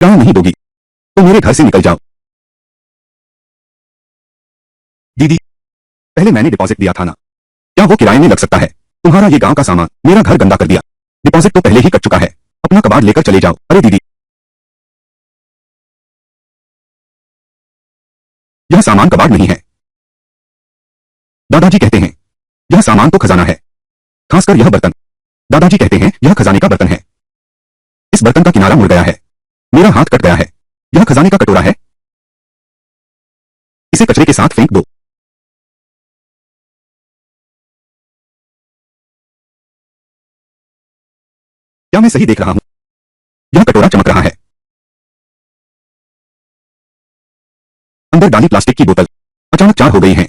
गाँव नहीं दोगी तो मेरे घर से निकल जाओ। दीदी, पहले मैंने डिपॉजिट दिया था ना, क्या वो किराए में लग सकता है? तुम्हारा ये गांव का सामान मेरा घर गंदा कर दिया। डिपॉजिट तो पहले ही कट चुका है, अपना कबाड़ लेकर चले जाओ। अरे दीदी, यह सामान कबाड़ नहीं है। दादाजी कहते हैं यह सामान तो खजाना है, खासकर यह बर्तन। दादाजी कहते हैं यह खजाने का बर्तन है। इस बर्तन का किनारा मुड़ गया है, मेरा हाथ कट गया है। यह खजाने का कटोरा है, इसे कचरे के साथ फेंक दो। क्या मैं सही देख रहा हूं? यह कटोरा चमक रहा है। अंदर डाली प्लास्टिक की बोतल अचानक 4 हो गई हैं।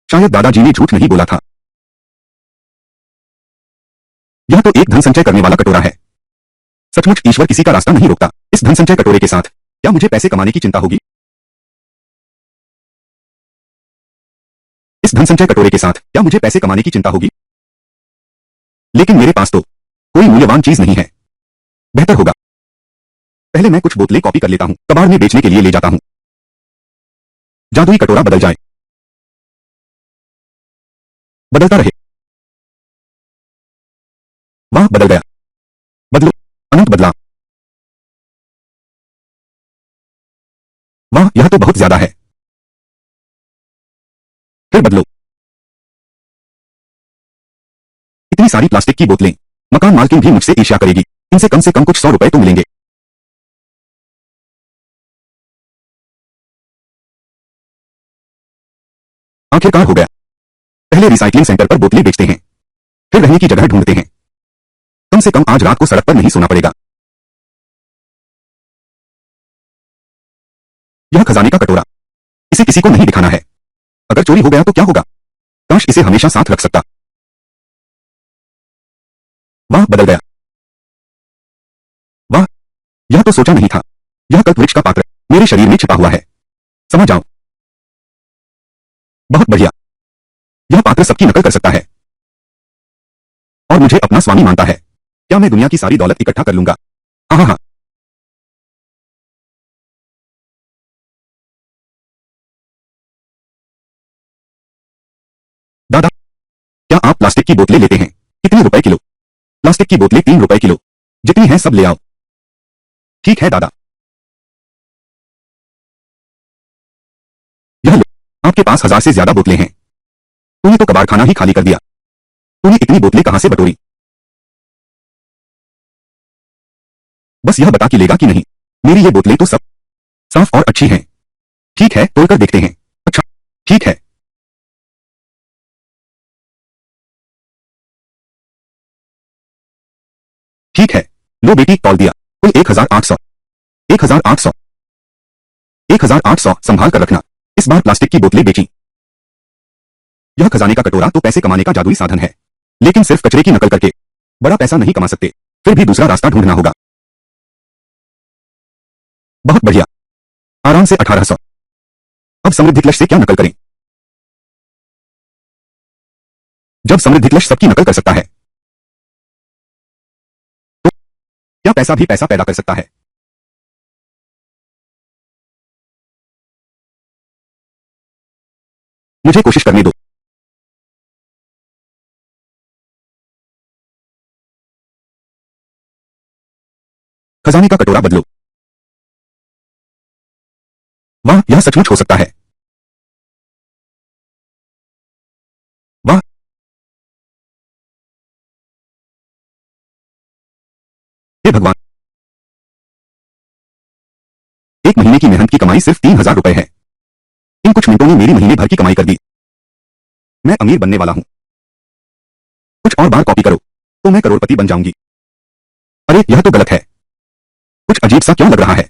शायद दादाजी ने झूठ नहीं बोला था। यह तो एक धन संचय करने वाला कटोरा है। सचमुच ईश्वर किसी का रास्ता नहीं रोकता। इस धन संचय कटोरे के साथ क्या मुझे पैसे कमाने की चिंता होगी? इस धन संचय कटोरे के साथ क्या मुझे पैसे कमाने की चिंता होगी? लेकिन मेरे पास तो कोई मूल्यवान चीज नहीं है। बेहतर होगा पहले मैं कुछ बोतलें कॉपी कर लेता हूं, कबाड़ में बेचने के लिए ले जाता हूं। जादुई कटोरा बदल जाए, बदलता रहे। वाह, बदल गया। बदलो, अनंत बदला। वाह, यह तो बहुत ज्यादा है। फिर बदलो। इतनी सारी प्लास्टिक की बोतलें, मकान मालकिन भी मुझसे ईर्ष्या करेगी। इनसे कम से कम कुछ 100 रुपए तो मिलेंगे। आखिरकार हो गया। पहले रिसाइकलिंग सेंटर पर बोतलें बेचते हैं, फिर रहने की जगह ढूंढते हैं। कम से कम आज रात को सड़क पर नहीं सोना पड़ेगा। यह खजाने का कटोरा, इसे किसी को नहीं दिखाना है। अगर चोरी हो गया तो क्या होगा? काश इसे हमेशा साथ रख सकता। वाह, बदल गया। वाह, यह तो सोचा नहीं था। यह कल्पवृक्ष का पात्र मेरे शरीर में छिपा हुआ है। समझ जाओ। बहुत बढ़िया। यह पात्र सबकी नकल कर सकता है और मुझे अपना स्वामी मानता है। क्या मैं दुनिया की सारी दौलत इकट्ठा कर लूंगा? हाँ हाँ। दादा, क्या आप प्लास्टिक की बोतलें लेते हैं? कितने रुपए किलो? प्लास्टिक की बोतलें 3 रुपए किलो। जितनी हैं सब ले आओ। ठीक है दादा। यह लो, आपके पास 1000 से ज्यादा बोतलें हैं। तूने तो कबाड़खाना ही खाली कर दिया। तूने इतनी बोतलें कहां से बटोरी? बस यह बता कि लेगा कि नहीं। मेरी ये बोतलें तो सब साफ और अच्छी हैं। ठीक है, तोड़कर देखते हैं। अच्छा, ठीक है। ठीक है, लो बेटी, तौल दिया। कुल 1800। 1800। 1800 संभाल कर रखना। इस बार प्लास्टिक की बोतलें बेची। यह खजाने का कटोरा तो पैसे कमाने का जादुई साधन है, लेकिन सिर्फ कचरे की नकल करके बड़ा पैसा नहीं कमा सकते। फिर भी दूसरा रास्ता ढूंढना होगा। बहुत बढ़िया। आराम से 1800। अब समृद्धि क्लश से क्या नकल करें? जब समृद्धि क्लश सबकी नकल कर सकता है तो क्या पैसा भी पैसा पैदा कर सकता है? मुझे कोशिश करने दो। खजाने का कटोरा बदलो। वाह, यह सचमुच हो सकता है। वाह, हे भगवान। 1 महीने की मेहनत की कमाई सिर्फ 3000 रुपए है। इन कुछ मिनटों ने मेरी महीने भर की कमाई कर दी। मैं अमीर बनने वाला हूं। कुछ और बार कॉपी करो तो मैं करोड़पति बन जाऊंगी। अरे यह तो गलत है। कुछ अजीब सा क्यों लग रहा है?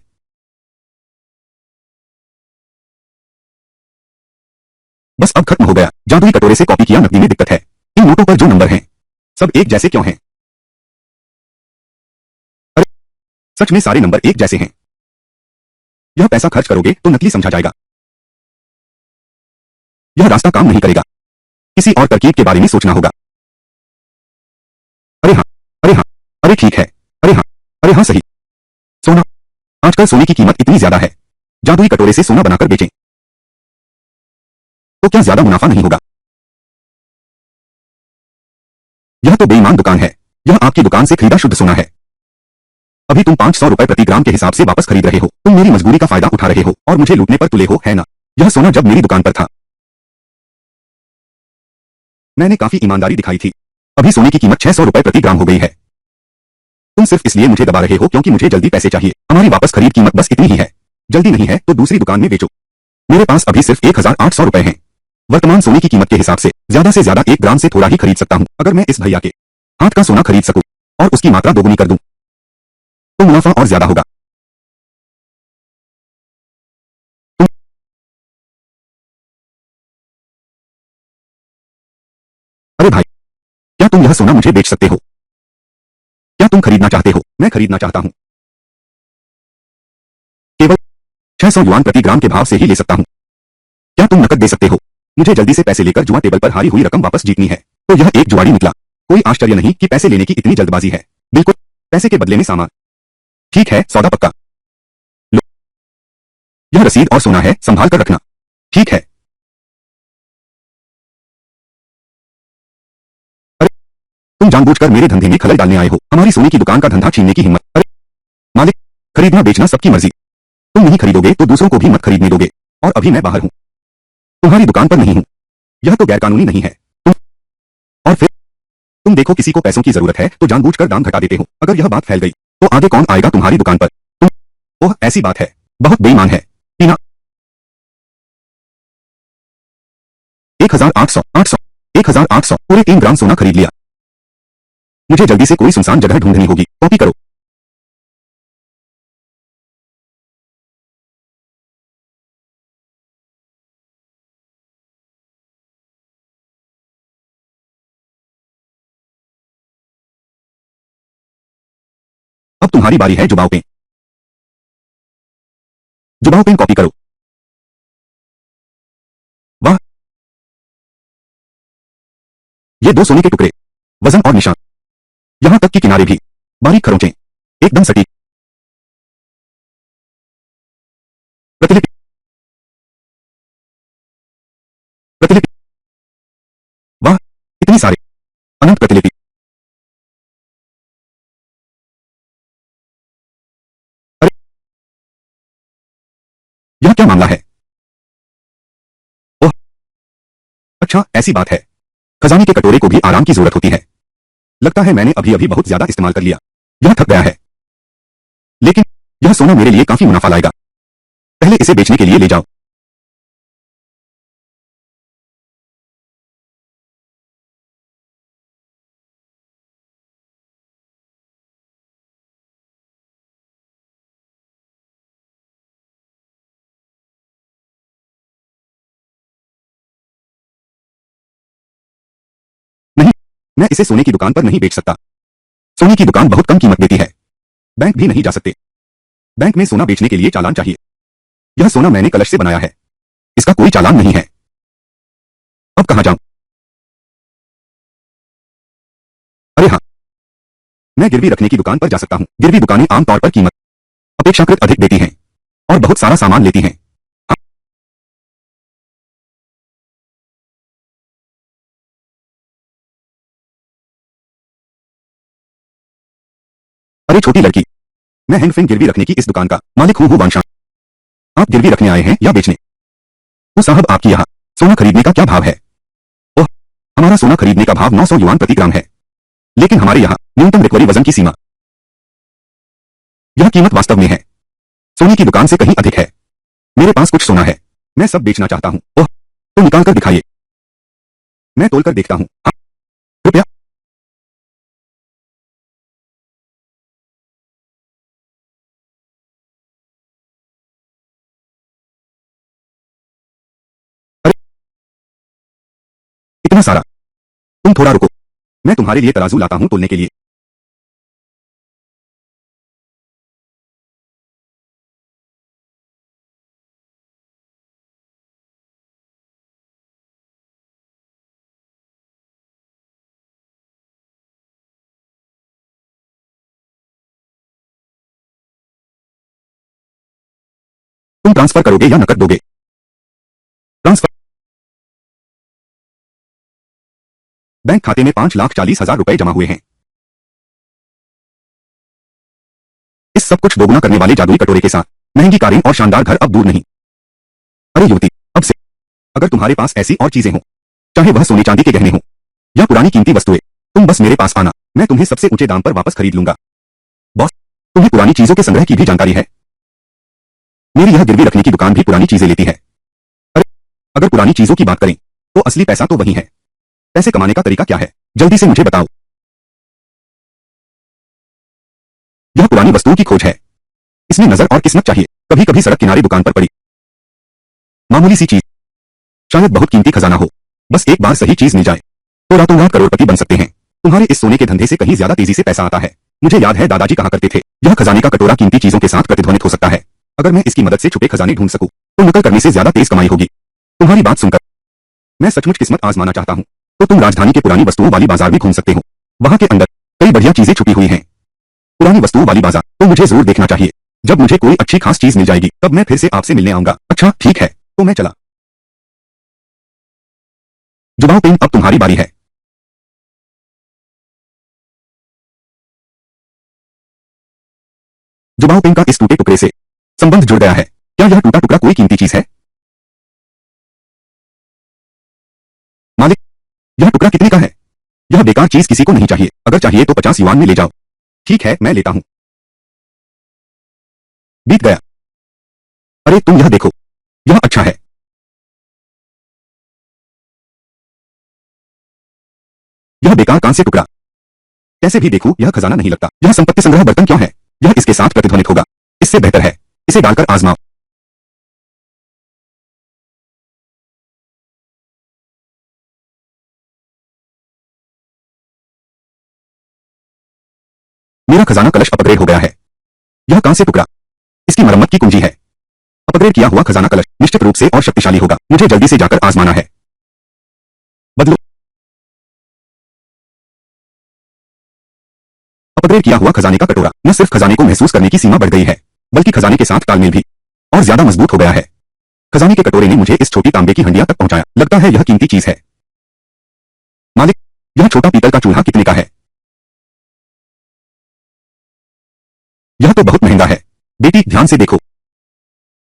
बस अब खत्म हो गया। जादुई कटोरे से कॉपी किया नकदी में दिक्कत है। इन नोटों पर जो नंबर हैं सब एक जैसे क्यों हैं? अरे, सच में सारे नंबर एक जैसे हैं। यह पैसा खर्च करोगे तो नकली समझा जाएगा। यह रास्ता काम नहीं करेगा। किसी और तरकीब के बारे में सोचना होगा। अरे हाँ, अरे हाँ, अरे ठीक है, अरे हाँ, अरे हाँ सही। सोना, आजकल सोने की कीमत इतनी ज्यादा है, जादुई कटोरे से सोना बनाकर बेचें तो क्या ज्यादा मुनाफा नहीं होगा? यह तो बेईमान दुकान है। यह आपकी दुकान से खरीदा शुद्ध सोना है। अभी तुम 500 रुपए प्रति ग्राम के हिसाब से वापस खरीद रहे हो। तुम मेरी मजबूरी का फायदा उठा रहे हो और मुझे लूटने पर तुले हो, है ना? यह सोना जब मेरी दुकान पर था मैंने काफी ईमानदारी दिखाई थी। अभी सोने की कीमत 600 रुपए प्रति ग्राम हो गई है। तुम सिर्फ इसलिए मुझे दबा रहे हो क्योंकि मुझे जल्दी पैसे चाहिए। हमारी वापस खरीद कीमत बस इतनी ही है। जल्दी नहीं है तो दूसरी दुकान में बेचो। मेरे पास अभी सिर्फ 1800 रुपए हैं। वर्तमान सोने की कीमत के हिसाब से ज्यादा 1 ग्राम से थोड़ा ही खरीद सकता हूँ। अगर मैं इस भैया के हाथ का सोना खरीद सकूं और उसकी मात्रा दोगुनी कर दूं तो मुनाफा और ज्यादा होगा। तुम अरे भाई, क्या तुम यह सोना मुझे बेच सकते हो? क्या तुम खरीदना चाहते हो? मैं खरीदना चाहता हूँ। केवल 600 युआन प्रति ग्राम के भाव से ही ले सकता हूँ। क्या तुम नकद दे सकते हो? मुझे जल्दी से पैसे लेकर जुआ टेबल पर हारी हुई रकम वापस जीतनी है। तो यह एक जुआड़ी निकला। कोई आश्चर्य नहीं कि पैसे लेने की इतनी जल्दबाजी है। बिल्कुल, पैसे के बदले में सामान। ठीक है, सौदा पक्का। लो, यह रसीद और सोना है, संभाल कर रखना। ठीक है। अरे, तुम जानबूझकर मेरे धंधे में खलल डालने आए हो। हमारी सोने की दुकान का धंधा छीनने की हिम्मत? अरे मालिक, खरीदना बेचना सबकी मर्जी। तुम नहीं खरीदोगे तो दूसरों को भी मत खरीदने दोगे। और अभी मैं बाहर हूँ, तुम्हारी दुकान पर नहीं हूँ। यह तो गैरकानूनी नहीं है। तुम और फिर तुम देखो, किसी को पैसों की जरूरत है तो जानबूझकर दाम घटा देते हो। अगर यह बात फैल गई तो आगे कौन आएगा तुम्हारी दुकान पर? तुम ओह, ऐसी बात है। बहुत बेईमान है। टीना, 1800, 800, 1800 पूरे 3 ग्राम सोना खरीद लिया। मुझे जल्दी से कोई सुनसान जगह ढूंढनी होगी। कॉपी करो। अब तुम्हारी बारी है जुबाओ पेन। जुबाओ पेन कॉपी करो। वाह, ये 2 सोने के टुकड़े, वजन और निशान, यहां तक कि किनारे भी बारीक खरोंचें, एकदम सटीक। प्रतिलिपि, प्रतिलिपि। वाह, इतनी सारे, अनंत प्रतिलिपि। अरे, यह क्या मामला है? ओह, अच्छा, ऐसी बात है। खजाने के कटोरे को भी आराम की जरूरत होती है। लगता है मैंने अभी अभी बहुत ज्यादा इस्तेमाल कर लिया। यह थक गया है। लेकिन यह सोना मेरे लिए काफी मुनाफा लाएगा। पहले इसे बेचने के लिए ले जाओ। नहीं, मैं इसे सोने की दुकान पर नहीं बेच सकता। सोने की दुकान बहुत कम कीमत देती है। बैंक भी नहीं जा सकते। बैंक में सोना बेचने के लिए चालान चाहिए। यह सोना मैंने कलश से बनाया है। इसका कोई चालान नहीं है। अब कहाँ जाऊं? अरे हाँ, मैं गिरवी रखने की दुकान पर जा सकता हूँ। गिरवी दुकानें आमतौर पर कीमत अपेक्षाकृत अधिक देती हैं और बहुत सारा सामान लेती हैं। हाँ, अरे छोटी लड़की, मैं हैंगफिन गिरवी रखने की इस दुकान का मालिक हूँ वांशा। आप गिरवी रखने आए हैं या बेचने? वो साहब, आपकी यहाँ सोना खरीदने का क्या भाव है? ओह, हमारा सोना खरीदने का भाव 900 युआन प्रति ग्राम है। लेकिन हमारे यहाँ न्यूनतम रिकवरी वजन की सीमा, यह कीमत वास्तव में है सोने की दुकान से कहीं अधिक है। मेरे पास कुछ सोना है, मैं सब बेचना चाहता हूँ। ओह, तो निकाल कर दिखाइए, मैं तोल कर देखता हूँ। हाँ, कृपया। अरे, इतना सारा? तुम थोड़ा रुको, मैं तुम्हारे लिए तराजू लाता हूँ तोलने के लिए। तुम ट्रांसफर करोगे या नकद दोगे? ट्रांसफर। बैंक खाते में 5,40,000 रुपए जमा हुए हैं। इस सब कुछ दोगुना करने वाले जादुई कटोरे के साथ महंगी कारें और शानदार घर अब दूर नहीं। अरे युवती, अब से अगर तुम्हारे पास ऐसी और चीजें हों, चाहे वह सोने चांदी के गहने हों या पुरानी कीमती वस्तुएं, तुम बस मेरे पास आना, मैं तुम्हें सबसे ऊंचे दाम पर वापस खरीद लूंगा। बॉस, तुम्हें पुरानी चीजों के संग्रह की भी जानकारी है? मेरी यह गिरवी रखने की दुकान भी पुरानी चीजें लेती है। अरे, अगर पुरानी चीजों की बात करें तो असली पैसा तो वही है। पैसे कमाने का तरीका क्या है, जल्दी से मुझे बताओ। यह पुरानी वस्तुओं की खोज है। इसमें नजर और किस्मत चाहिए। कभी कभी सड़क किनारे दुकान पर पड़ी मामूली सी चीज, शायद बहुत कीमती खजाना हो, बस एक बार सही चीज मिल जाए तो रातों रात करोड़पति बन सकते हैं। तुम्हारे इस सोने के धंधे से कहीं ज्यादा तेजी से पैसा आता है। मुझे याद है दादाजी कहा करते थे, यह खजाने का कटोरा कीमती चीजों के साथ प्रतिध्वनित हो सकता है। अगर मैं इसकी मदद से छुपे खजाने ढूंढ सकूं तो नकल करने से ज्यादा तेज कमाई होगी। तुम्हारी बात सुनकर मैं सचमुच किस्मत आजमाना चाहता हूं। तो तुम राजधानी के पुरानी वस्तुओं वाली बाजार भी घूम सकते हो। वहां के अंदर कई बढ़िया चीजें छुपी हुई हैं। पुरानी वस्तुओं वाली बाजार तो मुझे जरूर देखना चाहिए। जब मुझे कोई अच्छी खास चीज मिल जाएगी तब मैं फिर से आपसे मिलने आऊंगा। अच्छा ठीक है, तो मैं चला। जुबाओ पेन, अब तुम्हारी बारी है। जुबाओ पेन का इस टूटे टुकड़े से संबंध जुड़ गया है। क्या यह टूटा टुकड़ा कोई कीमती चीज है? मालिक, यह टुकड़ा कितने का है? यह बेकार चीज किसी को नहीं चाहिए। अगर चाहिए तो 50 युआन में ले जाओ। ठीक है, मैं लेता हूं। बीत गया। अरे तुम यह देखो, यह अच्छा है। यह बेकार कांस्य टुकड़ा। कैसे भी देखूं यह खजाना नहीं लगता। यह संपत्ति संग्रह बर्तन क्यों है? यह इसके साथ प्रतिध्वनित होगा। इससे बेहतर है इसे डालकर आजमाओ। मेरा खजाना कलश अपग्रेड हो गया है। यह कांस्य टुकड़ा इसकी मरम्मत की कुंजी है। अपग्रेड किया हुआ खजाना कलश निश्चित रूप से और शक्तिशाली होगा। मुझे जल्दी से जाकर आजमाना है। बदलो। अपग्रेड किया हुआ खजाने का कटोरा न सिर्फ खजाने को महसूस करने की सीमा बढ़ गई है, बल्कि खजाने के साथ तालमेल भी और ज्यादा मजबूत हो गया है। खजाने के कटोरे ने मुझे इस छोटी तांबे की हंडिया तक पहुंचाया। लगता है यह कीमती चीज है। मालिक, यह छोटा पीतल का चूल्हा कितने का है? यह तो बहुत महंगा है। बेटी ध्यान से देखो,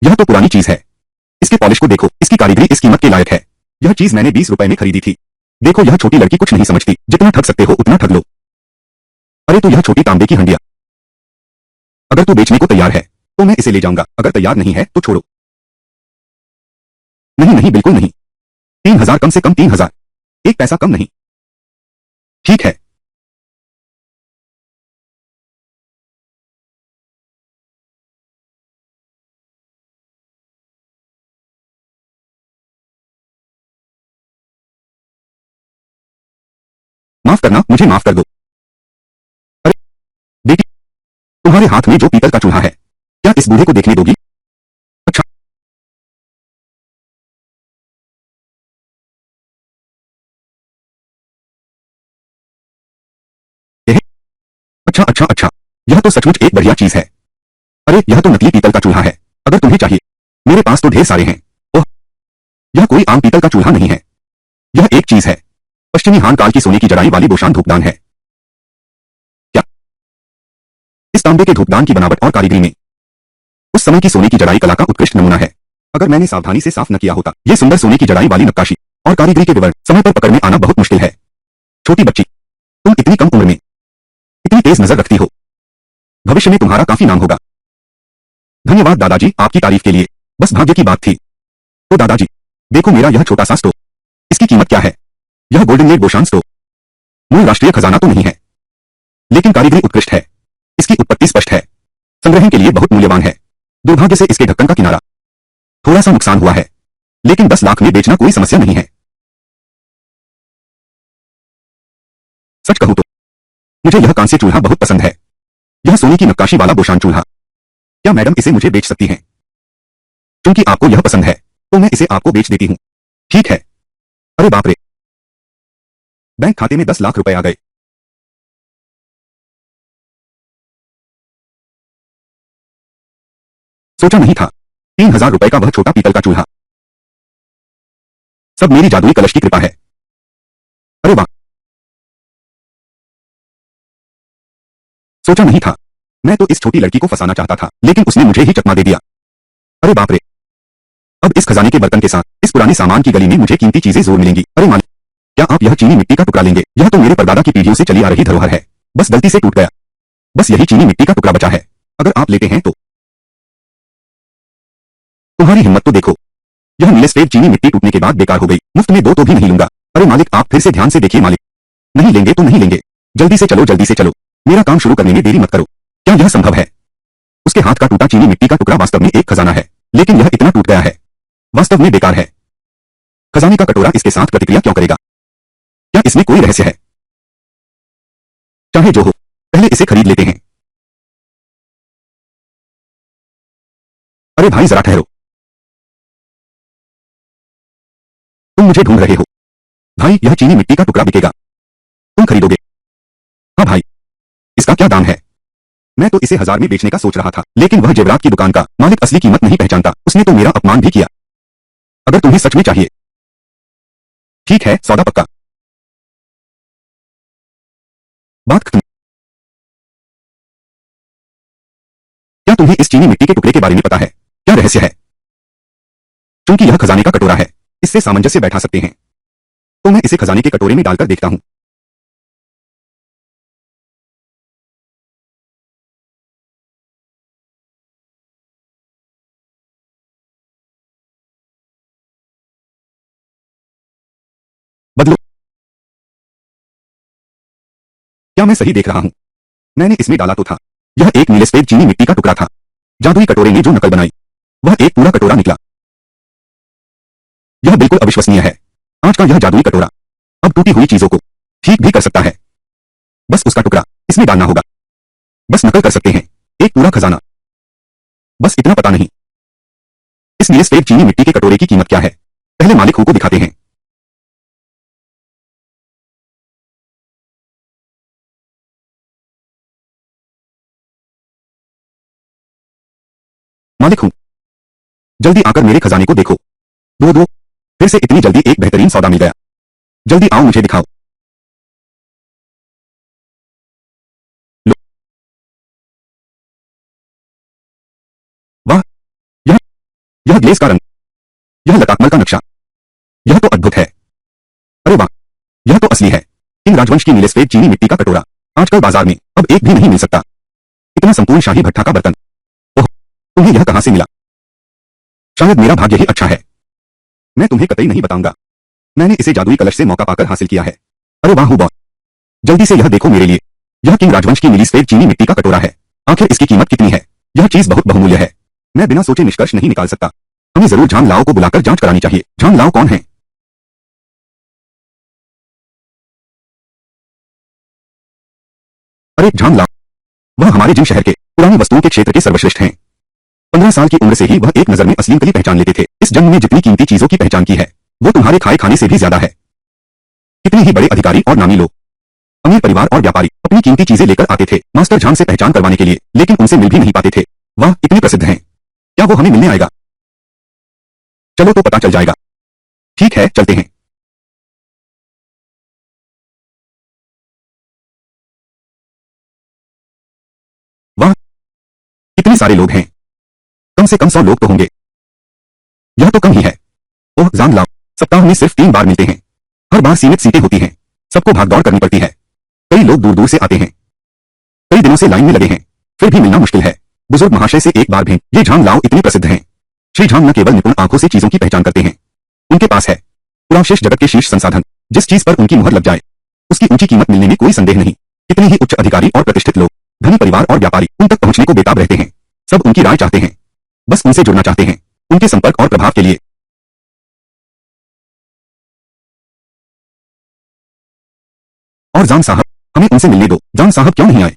यह तो पुरानी चीज है। इसके पॉलिश को देखो, इसकी कारीगरी इस कीमत के लायक है। यह चीज मैंने 20 रुपए में खरीदी थी। देखो यह छोटी लड़की कुछ नहीं समझती, जितना ठग सकते हो उतना ठग लो। अरे तो यह छोटी तांबे की हंडिया, अगर तू बेचने को तैयार है तो मैं इसे ले जाऊंगा, अगर तैयार नहीं है तो छोड़ो। नहीं नहीं, बिल्कुल नहीं। 3,000, कम से कम 3,000। एक पैसा कम नहीं। ठीक है। माफ करना, मुझे माफ कर दो। अरे बेटी, तुम्हारे हाथ में जो पीतल का चूल्हा है, क्या इस बूढ़े को देखने दोगी? अच्छा। एहे, अच्छा अच्छा अच्छा, यह तो सचमुच एक बढ़िया चीज है। अरे यह तो नकली पीतल का चूल्हा है। अगर तुम्हें चाहिए, मेरे पास तो ढेर सारे हैं। ओह, यह कोई आम पीतल का चूल्हा नहीं है। यह एक चीज है, पश्चिमी हान काल की सोने की जड़ाई वाली बोशान धूपदान है। क्या? इस तांबे के धूपदान की बनावट और कारीगरी में उस समय की सोने की जड़ाई कला का उत्कृष्ट नमूना है। अगर मैंने सावधानी से साफ न किया होता, ये सुंदर सोने की जड़ाई वाली नक्काशी और कारीगरी के विवरण समय पर पकड़ में आना बहुत मुश्किल है। छोटी बच्ची, तुम इतनी कम उम्र में इतनी तेज नजर रखती हो। भविष्य में तुम्हारा काफी नाम होगा। धन्यवाद दादाजी आपकी तारीफ के लिए। बस भाग्य की बात थी। तो दादाजी, देखो मेरा यह छोटा सा स्टोव। इसकी कीमत क्या है? यह गोल्डन लेड बोशान स्टोव मूल राष्ट्रीय खजाना तो नहीं है, लेकिन कारीगरी उत्कृष्ट है। इसकी उत्पत्ति स्पष्ट है, संग्रहण के लिए बहुत मूल्यवान है। दुर्भाग्य से इसके ढक्कन का किनारा थोड़ा सा नुकसान हुआ है, लेकिन 10 लाख में बेचना कोई समस्या नहीं है। सच कहूं तो मुझे यह कांस्य चूल्हा बहुत पसंद है। यह सोने की नक्काशी वाला बोशान चूल्हा। क्या मैडम इसे मुझे बेच सकती हैं? क्योंकि आपको यह पसंद है तो मैं इसे आपको बेच देती हूं। ठीक है। अरे बाप रे, बैंक खाते में 10 लाख रुपए आ गए। सोचा नहीं था ₹3000 का वह छोटा पीतल का चूल्हा, सब मेरी जादुई कलश की कृपा है। अरे वाह, सोचा नहीं था। मैं तो इस छोटी लड़की को फंसाना चाहता था, लेकिन उसने मुझे ही चकमा दे दिया। अरे बाप रे, अब इस खजाने के बर्तन के साथ इस पुराने सामान की गली में मुझे कीमती चीजें जरूर मिलेंगी। अरे मालिक, क्या आप यह चीनी मिट्टी का टुकड़ा लेंगे? यह तो मेरे परदादा की पीढ़ियों से चली आ रही धरोहर है, बस गलती से टूट गया। बस यही चीनी मिट्टी का टुकड़ा बचा है। अगर आप लेते हैं तो तुम्हारी हिम्मत तो देखो। यह नीले सफेद चीनी मिट्टी टूटने के बाद बेकार हो गई। मुफ्त में दो तो भी नहीं लूंगा। अरे मालिक, आप फिर से ध्यान से देखिए मालिक। नहीं लेंगे तो नहीं लेंगे। जल्दी से चलो, जल्दी से चलो। मेरा काम शुरू करने में देरी मत करो। क्या यह संभव है? उसके हाथ का टूटा चीनी मिट्टी का टुकड़ा वास्तव में एक खजाना है, लेकिन यह इतना टूट गया है, वास्तव में बेकार है। खजाने का कटोरा इसके साथ प्रतिक्रिया क्यों करेगा? क्या इसमें कोई रहस्य है? चाहे जो हो, पहले इसे खरीद लेते हैं। अरे भाई जरा ठहरो, तुम मुझे ढूंढ रहे हो? भाई, यह चीनी मिट्टी का टुकड़ा बिकेगा, तुम खरीदोगे? हाँ भाई। इसका क्या दाम है? मैं तो इसे 1000 में बेचने का सोच रहा था, लेकिन वह जेवरात की दुकान का मालिक असली कीमत नहीं पहचानता। उसने तो मेरा अपमान भी किया। अगर तुम्हें सच में चाहिए, ठीक है, सौदा पक्का। बात खत्म। क्या तुम्हें इस चीनी मिट्टी के टुकड़े के बारे में पता है? क्या रहस्य है? क्योंकि यह खजाने का कटोरा है, इससे सामंजस्य बैठा सकते हैं, तो मैं इसे खजाने के कटोरे में डालकर देखता हूं। बदलो, क्या मैं सही देख रहा हूं? मैंने इसमें डाला तो था। यह एक नीले सफेद चीनी मिट्टी का टुकड़ा था। जादुई कटोरे ने जो नकल बनाई, वह एक पूरा कटोरा निकला। यह बिल्कुल अविश्वसनीय है। आज का यह जादुई कटोरा अब टूटी हुई चीजों को ठीक भी कर सकता है। बस उसका टुकड़ा इसमें डालना होगा। बस नकल कर सकते हैं, एक पूरा खजाना। बस इतना पता नहीं, इस नीले सफेद चीनी मिट्टी के कटोरे की कीमत क्या है? पहले मालिक को दिखाते हैं। मालिक हूं, जल्दी आकर मेरे खजाने को देखो। दो दो, फिर से इतनी जल्दी एक बेहतरीन सौदा मिल गया। जल्दी आओ, मुझे दिखाओ। लो, वाह, यह यह ग्लेस का रंग, यह लताकमल का नक्शा, यह तो अद्भुत है। अरे वाह, यह तो असली है। किंग राजवंश की नीले सफेद चीनी मिट्टी का कटोरा आजकल बाजार में अब एक भी नहीं मिल सकता। इतना संपूर्ण शाही भट्ठा का बर्तन। ओह, तुम्हें यह कहां से मिला? शायद मेरा भाग्य ही अच्छा है। मैं तुम्हें कतई नहीं बताऊंगा। मैंने इसे जादुई कलश से मौका पाकर हासिल किया है। अरे वाह बॉस, जल्दी से यह देखो मेरे लिए। यह किंग राजवंश की नीली सफेद चीनी मिट्टी का कटोरा है। आखिर इसकी कीमत कितनी है? यह चीज बहुत बहुमूल्य है। मैं बिना सोचे निष्कर्ष नहीं निकाल सकता। हमें जरूर झांग लाओ को बुलाकर जांच करानी चाहिए। झांग लाओ कौन है? अरे झांग लाओ, वह हमारे जिन शहर के पुरानी वस्तुओं के क्षेत्र के सर्वश्रेष्ठ हैं। 15 साल की उम्र से ही वह एक नजर में असली नकली पहचान लेते थे। इस जंग में जितनी कीमती चीजों की पहचान की है, वो तुम्हारे खाए खाने से भी ज्यादा है। कितने ही बड़े अधिकारी और नामी लोग, अमीर परिवार और व्यापारी अपनी कीमती चीजें लेकर आते थे मास्टर झांग से पहचान करवाने के लिए, लेकिन उनसे मिल भी नहीं पाते थे। वह इतने प्रसिद्ध हैं, क्या वो हमें मिलने आएगा? चलो तो पता चल जाएगा। ठीक है, चलते हैं। वाह, कितने सारे लोग हैं। कम से कम 100 लोग तो होंगे। यह तो कम ही है। ओह जान लाओ, सप्ताह में सिर्फ 3 बार मिलते हैं। हर बार सीमित सीटें होती हैं। सबको भागदौड़ करनी पड़ती है। कई लोग दूर दूर से आते हैं, कई दिनों से लाइन में लगे हैं, फिर भी मिलना मुश्किल है। बुजुर्ग महाशय से एक बार भेंट। ये झांग लाओ इतनी प्रसिद्ध हैं। श्री झांग न केवल निपुण आंखों से चीजों की पहचान करते हैं, उनके पास है पुरावशेष जगत के शीर्ष संसाधन। जिस चीज पर उनकी मुहर लग जाए, उसकी ऊंची कीमत मिलने में कोई संदेह नहीं। कितने ही उच्च अधिकारी और प्रतिष्ठित लोग, धनी परिवार और व्यापारी उन तक पहुंचने को बेताब रहते हैं। सब उनकी राय चाहते हैं, बस उनसे जुड़ना चाहते हैं, उनके संपर्क और प्रभाव के लिए। और जान साहब, हमें उनसे मिलने दो। जान साहब क्यों नहीं आए?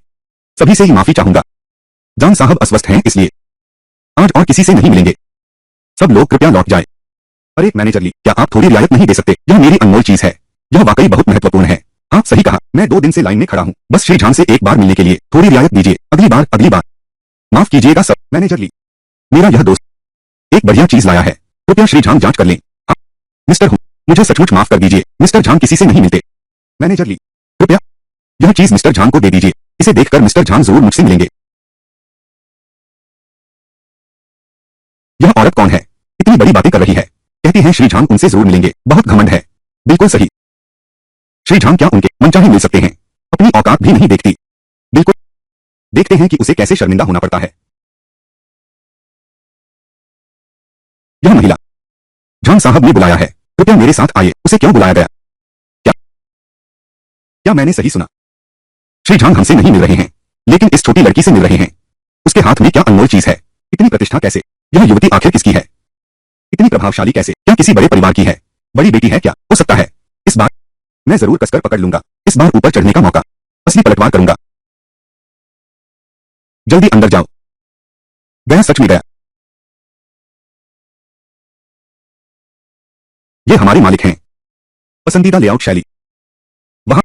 सभी से ही माफी चाहूंगा। जान साहब अस्वस्थ हैं, इसलिए आज और किसी से नहीं मिलेंगे। सब लोग कृपया लौट जाए। अरे मैनेजर ली, क्या आप थोड़ी रियायत नहीं दे सकते? यह मेरी अनमोल चीज है, यह वाकई बहुत महत्वपूर्ण है। हाँ सही कहा, मैं 2 दिन से लाइन में खड़ा हूँ, बस श्री झांग से एक बार मिलने के लिए थोड़ी रियायत दीजिए। अगली बार, अगली बार। माफ कीजिएगा सब। मैनेजर ली, मेरा यह दोस्त एक बढ़िया चीज लाया है, कृपया श्री झांग जांच कर लें। हाँ, मिस्टर हूँ, मुझे सचमुच माफ कर दीजिए। मिस्टर झांग किसी से नहीं मिलते। मैनेजर ली, कृपया यह चीज मिस्टर झांग को दे दीजिए। इसे देखकर मिस्टर झांग जरूर मुझसे मिलेंगे। यह औरत कौन है? इतनी बड़ी बातें कर रही है। कहती है श्री झांग उनसे जरूर मिलेंगे। बहुत घमंड है। बिल्कुल सही। श्री झांग क्या उनके मनचाहे मिल सकते हैं? अपनी औकात भी नहीं देखती। बिल्कुल। देखते हैं कि उसे कैसे शर्मिंदा होना पड़ता है। यह महिला झांग साहब ने बुलाया है, कृपया मेरे साथ आइए। उसे क्यों बुलाया गया? क्या क्या मैंने सही सुना? श्री झांग हमसे नहीं मिल रहे हैं, लेकिन इस छोटी लड़की से मिल रहे हैं। उसके हाथ में क्या अनमोल चीज है? इतनी प्रतिष्ठा कैसे? यह युवती आखिर किसकी है? इतनी प्रभावशाली कैसे? क्या किसी बड़े परिवार की है? बड़ी बेटी है क्या? हो सकता है। इस बार मैं जरूर कसकर पकड़ लूंगा। इस बार ऊपर चढ़ने का मौका। असली पलटवार करूंगा। जल्दी अंदर जाओ। गया, सच में गया। ये हमारे मालिक हैं। पसंदीदा लेआउट शैली। वहां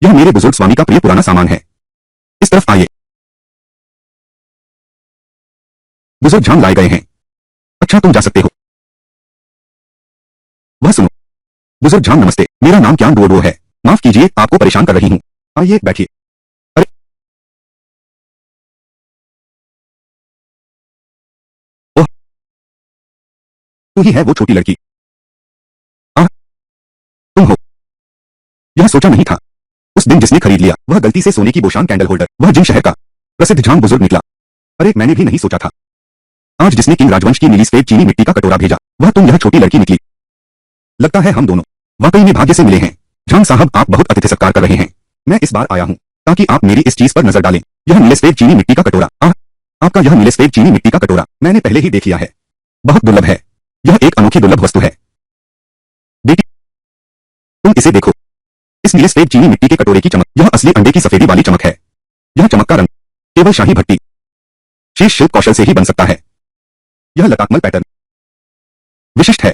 यह मेरे बुजुर्ग स्वामी का प्रिय पुराना सामान है। इस तरफ आइए। बुजुर्ग झांग लाए गए हैं। अच्छा, तुम जा सकते हो। वह सुनो। बुजुर्ग झांग नमस्ते, मेरा नाम क्यान डुओडुओ है। माफ कीजिए, आपको परेशान कर रही हूँ। आइए बैठिए। अरे, ओह, तू ही है वो छोटी लड़की। आह, तुम हो। यह सोचा नहीं था। उस दिन जिसने खरीद लिया वह गलती से सोने की बोशान कैंडल होल्डर, वह जिन शहर का प्रसिद्ध झांग बुजुर्ग निकला। अरे, मैंने भी नहीं सोचा था। आज जिसने किंग राजवंश की नीली सफेद चीनी मिट्टी का कटोरा भेजा वह तुम, यह छोटी लड़की निकली। लगता है हम दोनों वाकई में भाग्य से मिले हैं। झांग साहब, आप बहुत अतिथि सत्कार कर रहे हैं। मैं इस बार आया हूँ ताकि आप मेरी इस चीज पर नजर डालें। यह नीले सफेद चीनी मिट्टी का कटोरा। आपका यह नीले सफेद चीनी मिट्टी का कटोरा मैंने पहले ही देख लिया है। बहुत दुर्लभ है। यह एक अनोखी दुर्लभ वस्तु है। बेटी, तुम इसे देखो। इस नीले सफेद चीनी मिट्टी के कटोरे की चमक, यह असली अंडे की सफेदी वाली चमक है। यह चमक का रंग केवल शाही भट्टी शीर्ष शिल्प कौशल से ही बन सकता है। यह लताकमल पैटर्न विशिष्ट है,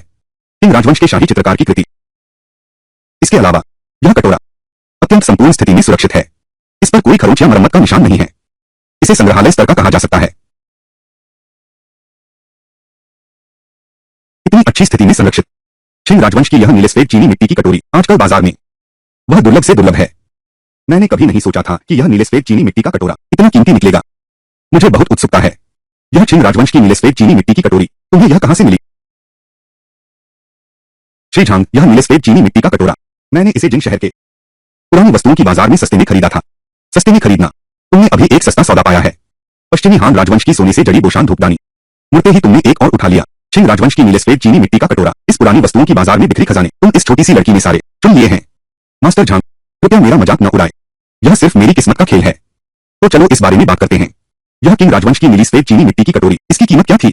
किंग राजवंश के शाही चित्रकार की कृति। इसके अलावा यह कटोरा अत्यंत संपूर्ण स्थिति में सुरक्षित है। इस पर कोई खरोंच या मरम्मत का निशान नहीं है। इसे संग्रहालय स्तर का कहा जा सकता है। इतनी अच्छी स्थिति में संरक्षित छिंग राजवंश की यह नीले सफेद चीनी मिट्टी की कटोरी आजकल बाजार में वह दुर्लभ से दुर्लभ है। मैंने कभी नहीं सोचा था कि यह नीले सफेद चीनी मिट्टी का कटोरा इतना कीमती निकलेगा। मुझे बहुत उत्सुकता है। यह छिंग राजवंश की नीले सफेद चीनी मिट्टी की कटोरी तुम्हें यह कहां से मिली? श्री झांग, यह नीले सफेद चीनी मिट्टी का कटोरा मैंने इसे जिंग शहर के पुरानी वस्तुओं की बाजार में सस्ते में खरीदा था। सस्ते में खरीदना, तुमने अभी एक सस्ता सौदा पाया है। पश्चिमी हान राजवंश की सोने से जड़ी बोशान धूपदानी। मुड़ते ही तुमने एक और उठा लिया। छिंग राजवंश की नीले सफेद चीनी मिट्टी का कटोरा, इस पुरानी वस्तुओं की बाजार में बिखरी खजाने तुम इस छोटी सी लड़की ने सारे चुन लिए हैं। मास्टर झांग, कृपया मेरा मजाक न उड़ाए। यह सिर्फ मेरी किस्मत का खेल है। तो चलो इस बारे में बात करते हैं। यह किंग राजवंश की नीली सफेद चीनी मिट्टी की कटोरी, इसकी कीमत क्या थी?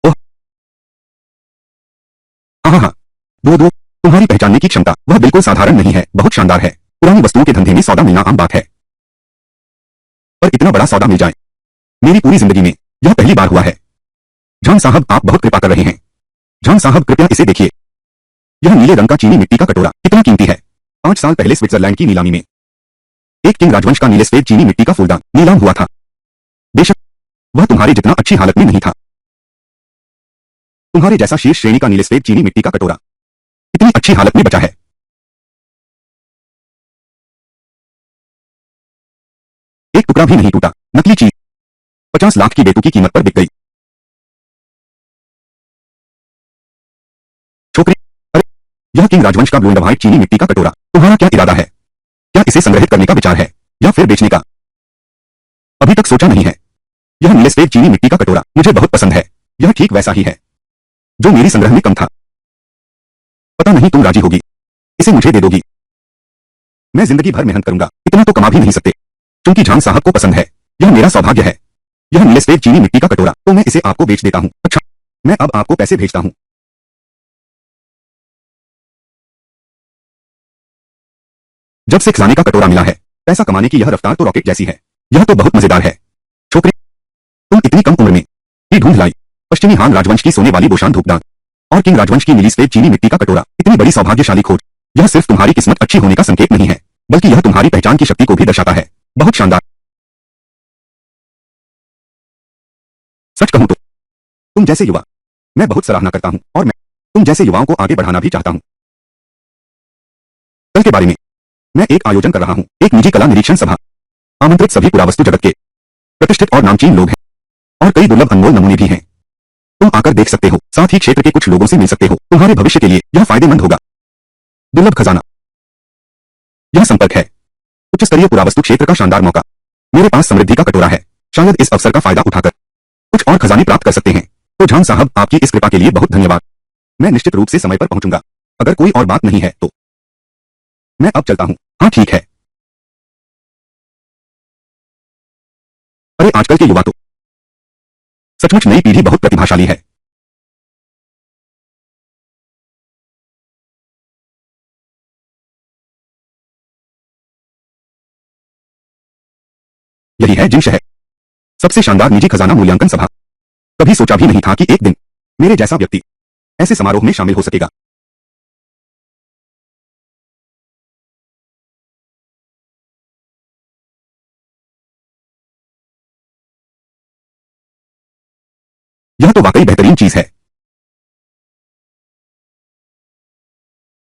ओह, हाँ हाँ, दो दो, तुम्हारी पहचानने की क्षमता वह बिल्कुल साधारण नहीं है, बहुत शानदार है। पुरानी वस्तुओं के धंधे में सौदा मिलना आम बात है, पर इतना बड़ा सौदा मिल जाए मेरी पूरी जिंदगी में यह पहली बार हुआ है। झांग साहब, आप बहुत कृपा कर रहे हैं। झांग साहब, कृपया इसे देखिए। यह नीले रंग का चीनी मिट्टी का कटोरा कितना कीमती है। 5 साल पहले स्विट्जरलैंड की नीलामी में एक किंग राजवंश का नीले सफेद चीनी मिट्टी का फूलदान नीलाम हुआ था। बेशक वह तुम्हारे जितना अच्छी हालत में नहीं था। तुम्हारे जैसा शीर्ष श्रेणी का नीले सफेद चीनी मिट्टी का कटोरा इतनी अच्छी हालत में बचा है। एक टुकड़ा भी नहीं टूटा। नकली चीज 50 लाख की बेतुकी कीमत पर बिक गई। छोकरी, अरे, यह किंग राजवंश का ब्लू एंड व्हाइट चीनी मिट्टी का कटोरा, तुम्हारा क्या इरादा है? क्या इसे संग्रहित करने का विचार है या फिर बेचने का? अभी तक सोचा नहीं है। यह नीले सफेद चीनी मिट्टी का कटोरा मुझे बहुत पसंद है। यह ठीक वैसा ही है जो मेरी संग्रह में कम था। पता नहीं तुम राजी होगी, इसे मुझे दे दोगी? मैं जिंदगी भर मेहनत करूंगा, इतना तो कमा भी नहीं सकते। क्योंकि झांग साहब को पसंद है, यह मेरा सौभाग्य है। यह नीले सफेद चीनी मिट्टी का कटोरा, तो मैं इसे आपको बेच देता हूं। अच्छा, मैं अब आपको पैसे भेजता हूं। जब से खजाने का कटोरा मिला है, पैसा कमाने की यह रफ्तार तो रॉकेट जैसी है। यह तो बहुत मजेदार है। छोकरी, तुम इतनी कम उम्र में ही ढूंढ लाई पश्चिमी हान राजवंश की सोने वाली बोशान धूपदान। और किंग राजवंश की मिली सफेद चीनी मिट्टी का कटोरा। इतनी बड़ी सौभाग्यशाली खोज, यह सिर्फ तुम्हारी किस्मत अच्छी होने का संकेत नहीं है, बल्कि यह तुम्हारी पहचान की शक्ति को भी दर्शाता है। बहुत शानदार। सच कहूं तो तुम जैसे युवा, मैं बहुत सराहना करता हूं और मैं तुम जैसे युवाओं को आगे बढ़ाना भी चाहता हूं। कल के बारे में मैं एक आयोजन कर रहा हूं, एक निजी कला निरीक्षण सभा। आमंत्रित सभी पुरावस्तु जगत के प्रतिष्ठित और नामचीन लोग हैं और कई दुर्लभ अनमोल नमूने भी हैं। तुम आकर देख सकते हो, साथ ही क्षेत्र के कुछ लोगों से मिल सकते हो। तुम्हारे भविष्य के लिए यह फायदेमंद होगा। दुर्लभ खजाना, यह संपर्क है। उच्च स्तरीय पुरावस्तु क्षेत्र का शानदार मौका। मेरे पास समृद्धि का कटोरा है, शायद इस अवसर का फायदा उठाकर कुछ और खजाने प्राप्त कर सकते हैं। तो झांग साहब, आपकी इस कृपा के लिए बहुत धन्यवाद। मैं निश्चित रूप से समय पर पहुंचूंगा। अगर कोई और बात नहीं है तो मैं अब चलता हूं। हाँ ठीक है। अरे आजकल के युवा तो सचमुच नई पीढ़ी बहुत प्रतिभाशाली है। यही है जिन शहर सबसे शानदार निजी खजाना मूल्यांकन सभा। कभी सोचा भी नहीं था कि एक दिन मेरे जैसा व्यक्ति ऐसे समारोह में शामिल हो सकेगा। यह तो वाकई बेहतरीन चीज है।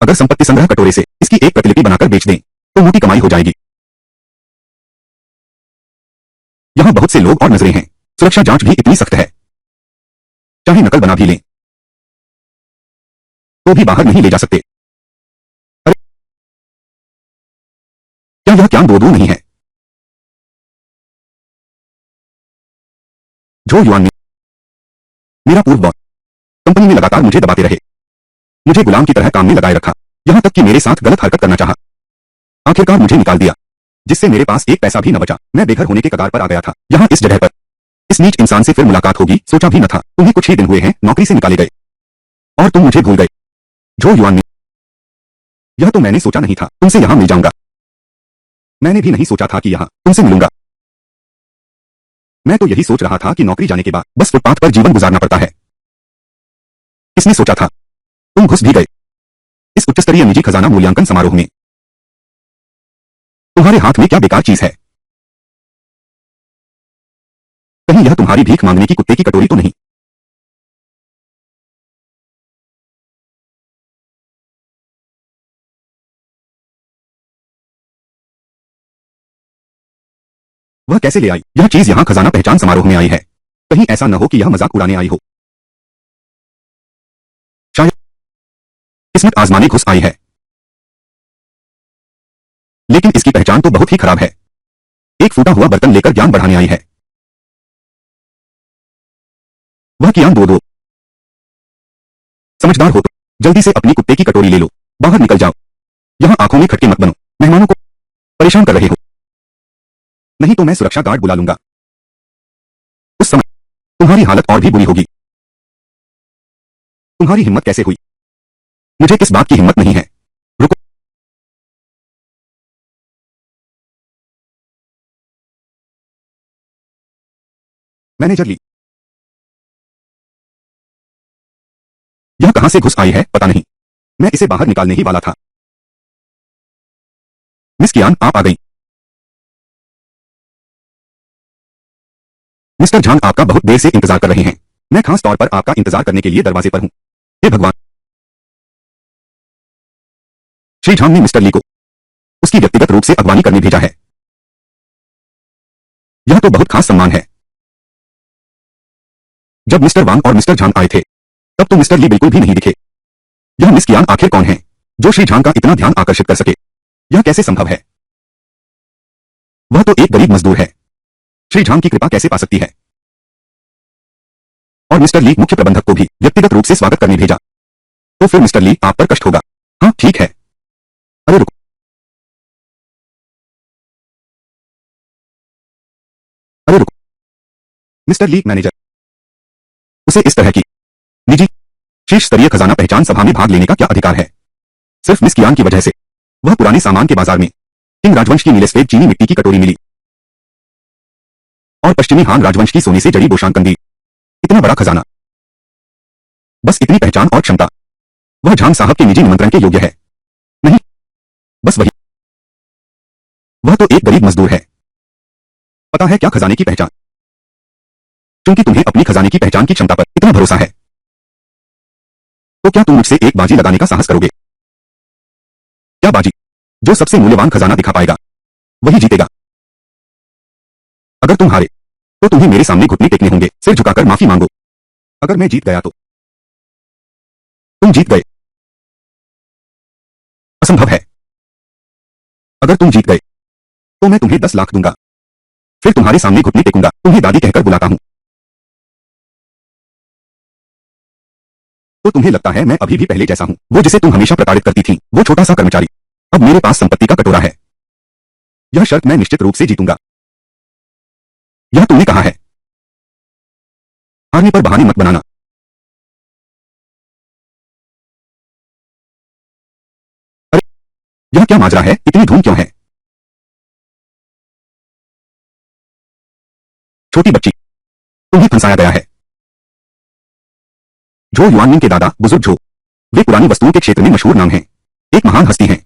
अगर संपत्ति संग्रह कटोरे से इसकी एक प्रतिलिपि बनाकर बेच दें तो मोटी कमाई हो जाएगी। यहां बहुत से लोग और नजरें हैं। सुरक्षा जांच भी इतनी सख्त है, चाहे नकल बना भी लें तो भी बाहर नहीं ले जा सकते। अरे क्या यह क्या दो नहीं है? जो युवान ने मेरा पूर्व बॉस कंपनी में लगातार मुझे दबाते रहे, मुझे गुलाम की तरह काम में लगाए रखा, यहां तक कि मेरे साथ गलत हरकत करना चाहा, आखिरकार मुझे निकाल दिया, जिससे मेरे पास एक पैसा भी न बचा। मैं बेघर होने के कगार पर आ गया था। यहां इस जगह पर इस नीच इंसान से फिर मुलाकात होगी, सोचा भी न था। तुम्हें कुछ ही दिन हुए हैं नौकरी से निकाले गए और तुम मुझे भूल गए। जो युवान ने, यह तो मैंने सोचा नहीं था तुमसे यहां मिल जाऊंगा। मैंने भी नहीं सोचा था कि यहां तुमसे मिलूंगा। मैं तो यही सोच रहा था कि नौकरी जाने के बाद बस फुटपाथ पर जीवन गुजारना पड़ता है। किसने सोचा था तुम घुस भी गए इस उच्चस्तरीय निजी खजाना मूल्यांकन समारोह में। तुम्हारे हाथ में क्या बेकार चीज है? कहीं यह तुम्हारी भीख मांगने की कुत्ते की कटोरी तो नहीं? वह कैसे ले आई? यह चीज यहां खजाना पहचान समारोह में आई है। कहीं ऐसा न हो कि यह मजाक उड़ाने आई हो। शायद किस्मत आजमाने घुस आई है, लेकिन इसकी पहचान तो बहुत ही खराब है। एक फूटा हुआ बर्तन लेकर ज्ञान बढ़ाने आई है। वह कियान दो दो। समझदार हो तो जल्दी से अपनी कुत्ते की कटोरी ले लो, बाहर निकल जाओ। यहां आंखों में खटके मत बनो, मेहमानों को परेशान कर रहे हो। नहीं तो मैं सुरक्षा गार्ड बुला लूंगा। उस समय तुम्हारी हालत और भी बुरी होगी। तुम्हारी हिम्मत कैसे हुई? मुझे किस बात की हिम्मत नहीं है? रुको। मैनेजर ली, यह कहां से घुस आई है पता नहीं। मैं इसे बाहर निकालने ही वाला था। मिस कियान, आप आ गई। मिस्टर झांग आपका बहुत देर से इंतजार कर रहे हैं। मैं खास तौर पर आपका इंतजार करने के लिए दरवाजे पर हूं। हे भगवान! श्री झांग ने मिस्टर ली को उसकी व्यक्तिगत रूप से अगवानी करने भेजा है। यह तो बहुत खास सम्मान है। जब मिस्टर वांग और मिस्टर झांग आए थे तब तो मिस्टर ली बिल्कुल भी नहीं दिखे। यह मिस कियान आखिर कौन है जो श्री झांग का इतना ध्यान आकर्षित कर सके? यह कैसे संभव है? वह तो एक गरीब मजदूर है, श्री झांग की कृपा कैसे पा सकती है? और मिस्टर ली मुख्य प्रबंधक को भी व्यक्तिगत रूप से स्वागत करने भेजा, तो फिर मिस्टर ली आप पर कष्ट होगा। हाँ ठीक है। अरे रुको, अरे रुको। मिस्टर ली, मैनेजर उसे इस तरह की निजी शीर्ष स्तरीय खजाना पहचान सभा में भाग लेने का क्या अधिकार है? सिर्फ मिस कियान की वजह से। वह पुराने सामान के बाजार में किंग राजवंश की नीले सफेद चीनी मिट्टी की कटोरी मिली और पश्चिमी हान राजवंश की सोने से जड़ी बोशान कंदी। इतना बड़ा खजाना बस इतनी पहचान और क्षमता। वह झांग साहब के निजी निमंत्रण के योग्य है। नहीं, बस वही। वह तो एक गरीब मजदूर है। पता है क्या खजाने की पहचान? क्योंकि तुम्हें अपनी खजाने की पहचान की क्षमता पर इतना भरोसा है, तो क्या तुम मुझसे एक बाजी लगाने का साहस करोगे? क्या बाजी? जो सबसे मूल्यवान खजाना दिखा पाएगा वही जीतेगा। अगर तुम हारे तो तुम्हें मेरे सामने घुटने टेकने होंगे, सिर झुकाकर माफी मांगो। अगर मैं जीत गया तो? तुम जीत गए। असंभव है। अगर तुम जीत गए तो मैं तुम्हें 10 लाख दूंगा, फिर तुम्हारे सामने घुटने टेकूंगा, तुम्हें दादी कहकर बुलाता हूं। तो तुम्हें लगता है मैं अभी भी पहले जैसा हूं, वो जिसे तुम हमेशा प्रताड़ित करती थी, वो छोटा सा कर्मचारी अब मेरे पास संपत्ति का कटोरा है। यह शर्त मैं निश्चित रूप से जीतूंगा। यह तुमने कहा है। हारने पर बहाने मत बनाना। अरे, यह क्या माजरा है, इतनी धूम क्यों है? छोटी बच्ची, तुम्हें फंसाया गया है। झो युआनमिंग के दादा बुजुर्ग झो, वे पुरानी वस्तुओं के क्षेत्र में मशहूर नाम हैं, एक महान हस्ती हैं।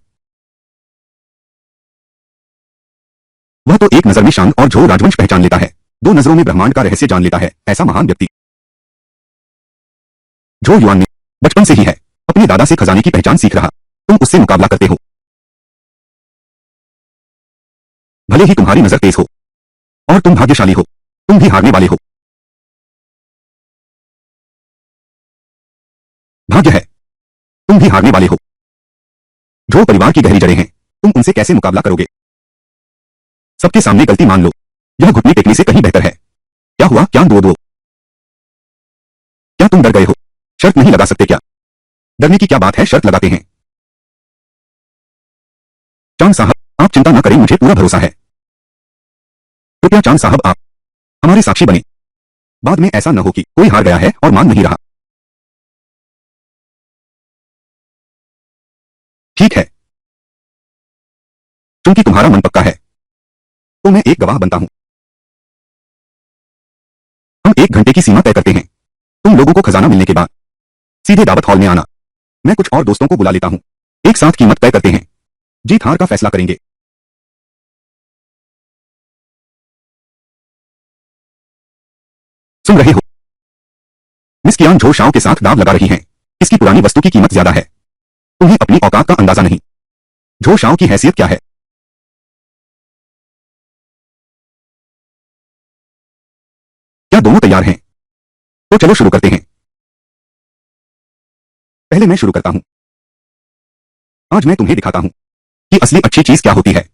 वह तो एक नजर में शांग और झो राजवंश पहचान लेता है, 2 नजरों में ब्रह्मांड का रहस्य जान लेता है, ऐसा महान व्यक्ति झो युआनमिंग बचपन से ही है, अपने दादा से खजाने की पहचान सीख रहा। तुम उससे मुकाबला करते हो। भले ही तुम्हारी नजर तेज हो और तुम भाग्यशाली हो, तुम भी हारने वाले हो। भाग्य है, तुम भी हारने वाले हो। जो परिवार की गहरी जड़ें हैं, तुम उनसे कैसे मुकाबला करोगे? सबके सामने गलती मान लो, यह घुटने टेकने से कहीं बेहतर है। क्या हुआ, क्या दो दो? क्या तुम डर गए हो? शर्त नहीं लगा सकते क्या? डरने की क्या बात है, शर्त लगाते हैं। चांद साहब, आप चिंता न करें, मुझे पूरा भरोसा है। कृपया चांद साहब, आप हमारे साक्षी बने। बाद में ऐसा न हो कि कोई हार गया है और मान नहीं रहा। ठीक है, क्योंकि तुम्हारा मन पक्का है तो मैं एक गवाह बनता हूं। हम 1 घंटे की सीमा तय करते हैं। तुम लोगों को खजाना मिलने के बाद सीधे दावत हॉल में आना। मैं कुछ और दोस्तों को बुला लेता हूं, एक साथ कीमत तय करते हैं, जीत हार का फैसला करेंगे। सुन रहे हो? मिस कियान झो शाओ के साथ दाव लगा रही हैं। इसकी पुरानी वस्तु की कीमत ज्यादा है। तुम्हें अपनी औकात का अंदाजा नहीं। झो शाओ की हैसियत क्या है? क्या दोनों तैयार हैं? तो चलो शुरू करते हैं। पहले मैं शुरू करता हूं। आज मैं तुम्हें दिखाता हूं कि असली अच्छी चीज क्या होती है।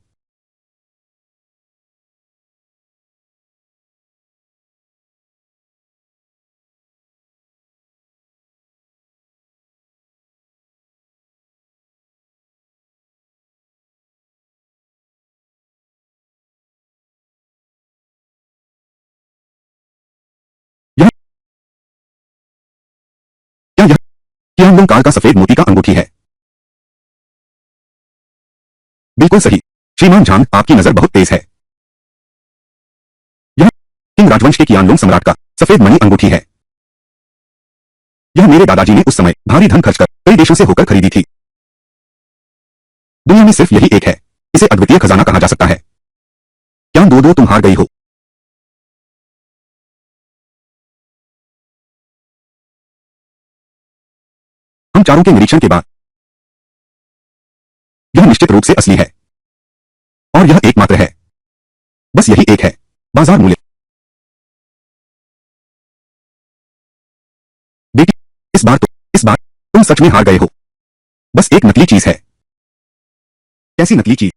यह क्या यह कियांगलोंग काल का सफेद मोती का अंगूठी है? बिल्कुल सही। श्रीमान झांग, आपकी नजर बहुत तेज है। यह किंग राजवंश के कियांगलोंग सम्राट का सफेद मणि अंगूठी है। यह मेरे दादाजी ने उस समय भारी धन खर्च कर कई देशों से होकर खरीदी थी। दुनिया में सिर्फ यही एक है, इसे अद्वितीय खजाना कहा जा सकता है। क्या दो दो तुम हार गई हो? हम चारों के निरीक्षण के बाद यह निश्चित रूप से असली है और यह एकमात्र है। बस यही एक है, बाजार मूल्य। बेटी, इस बार तुम सच में हार गए हो। बस एक नकली चीज है। कैसी नकली चीज?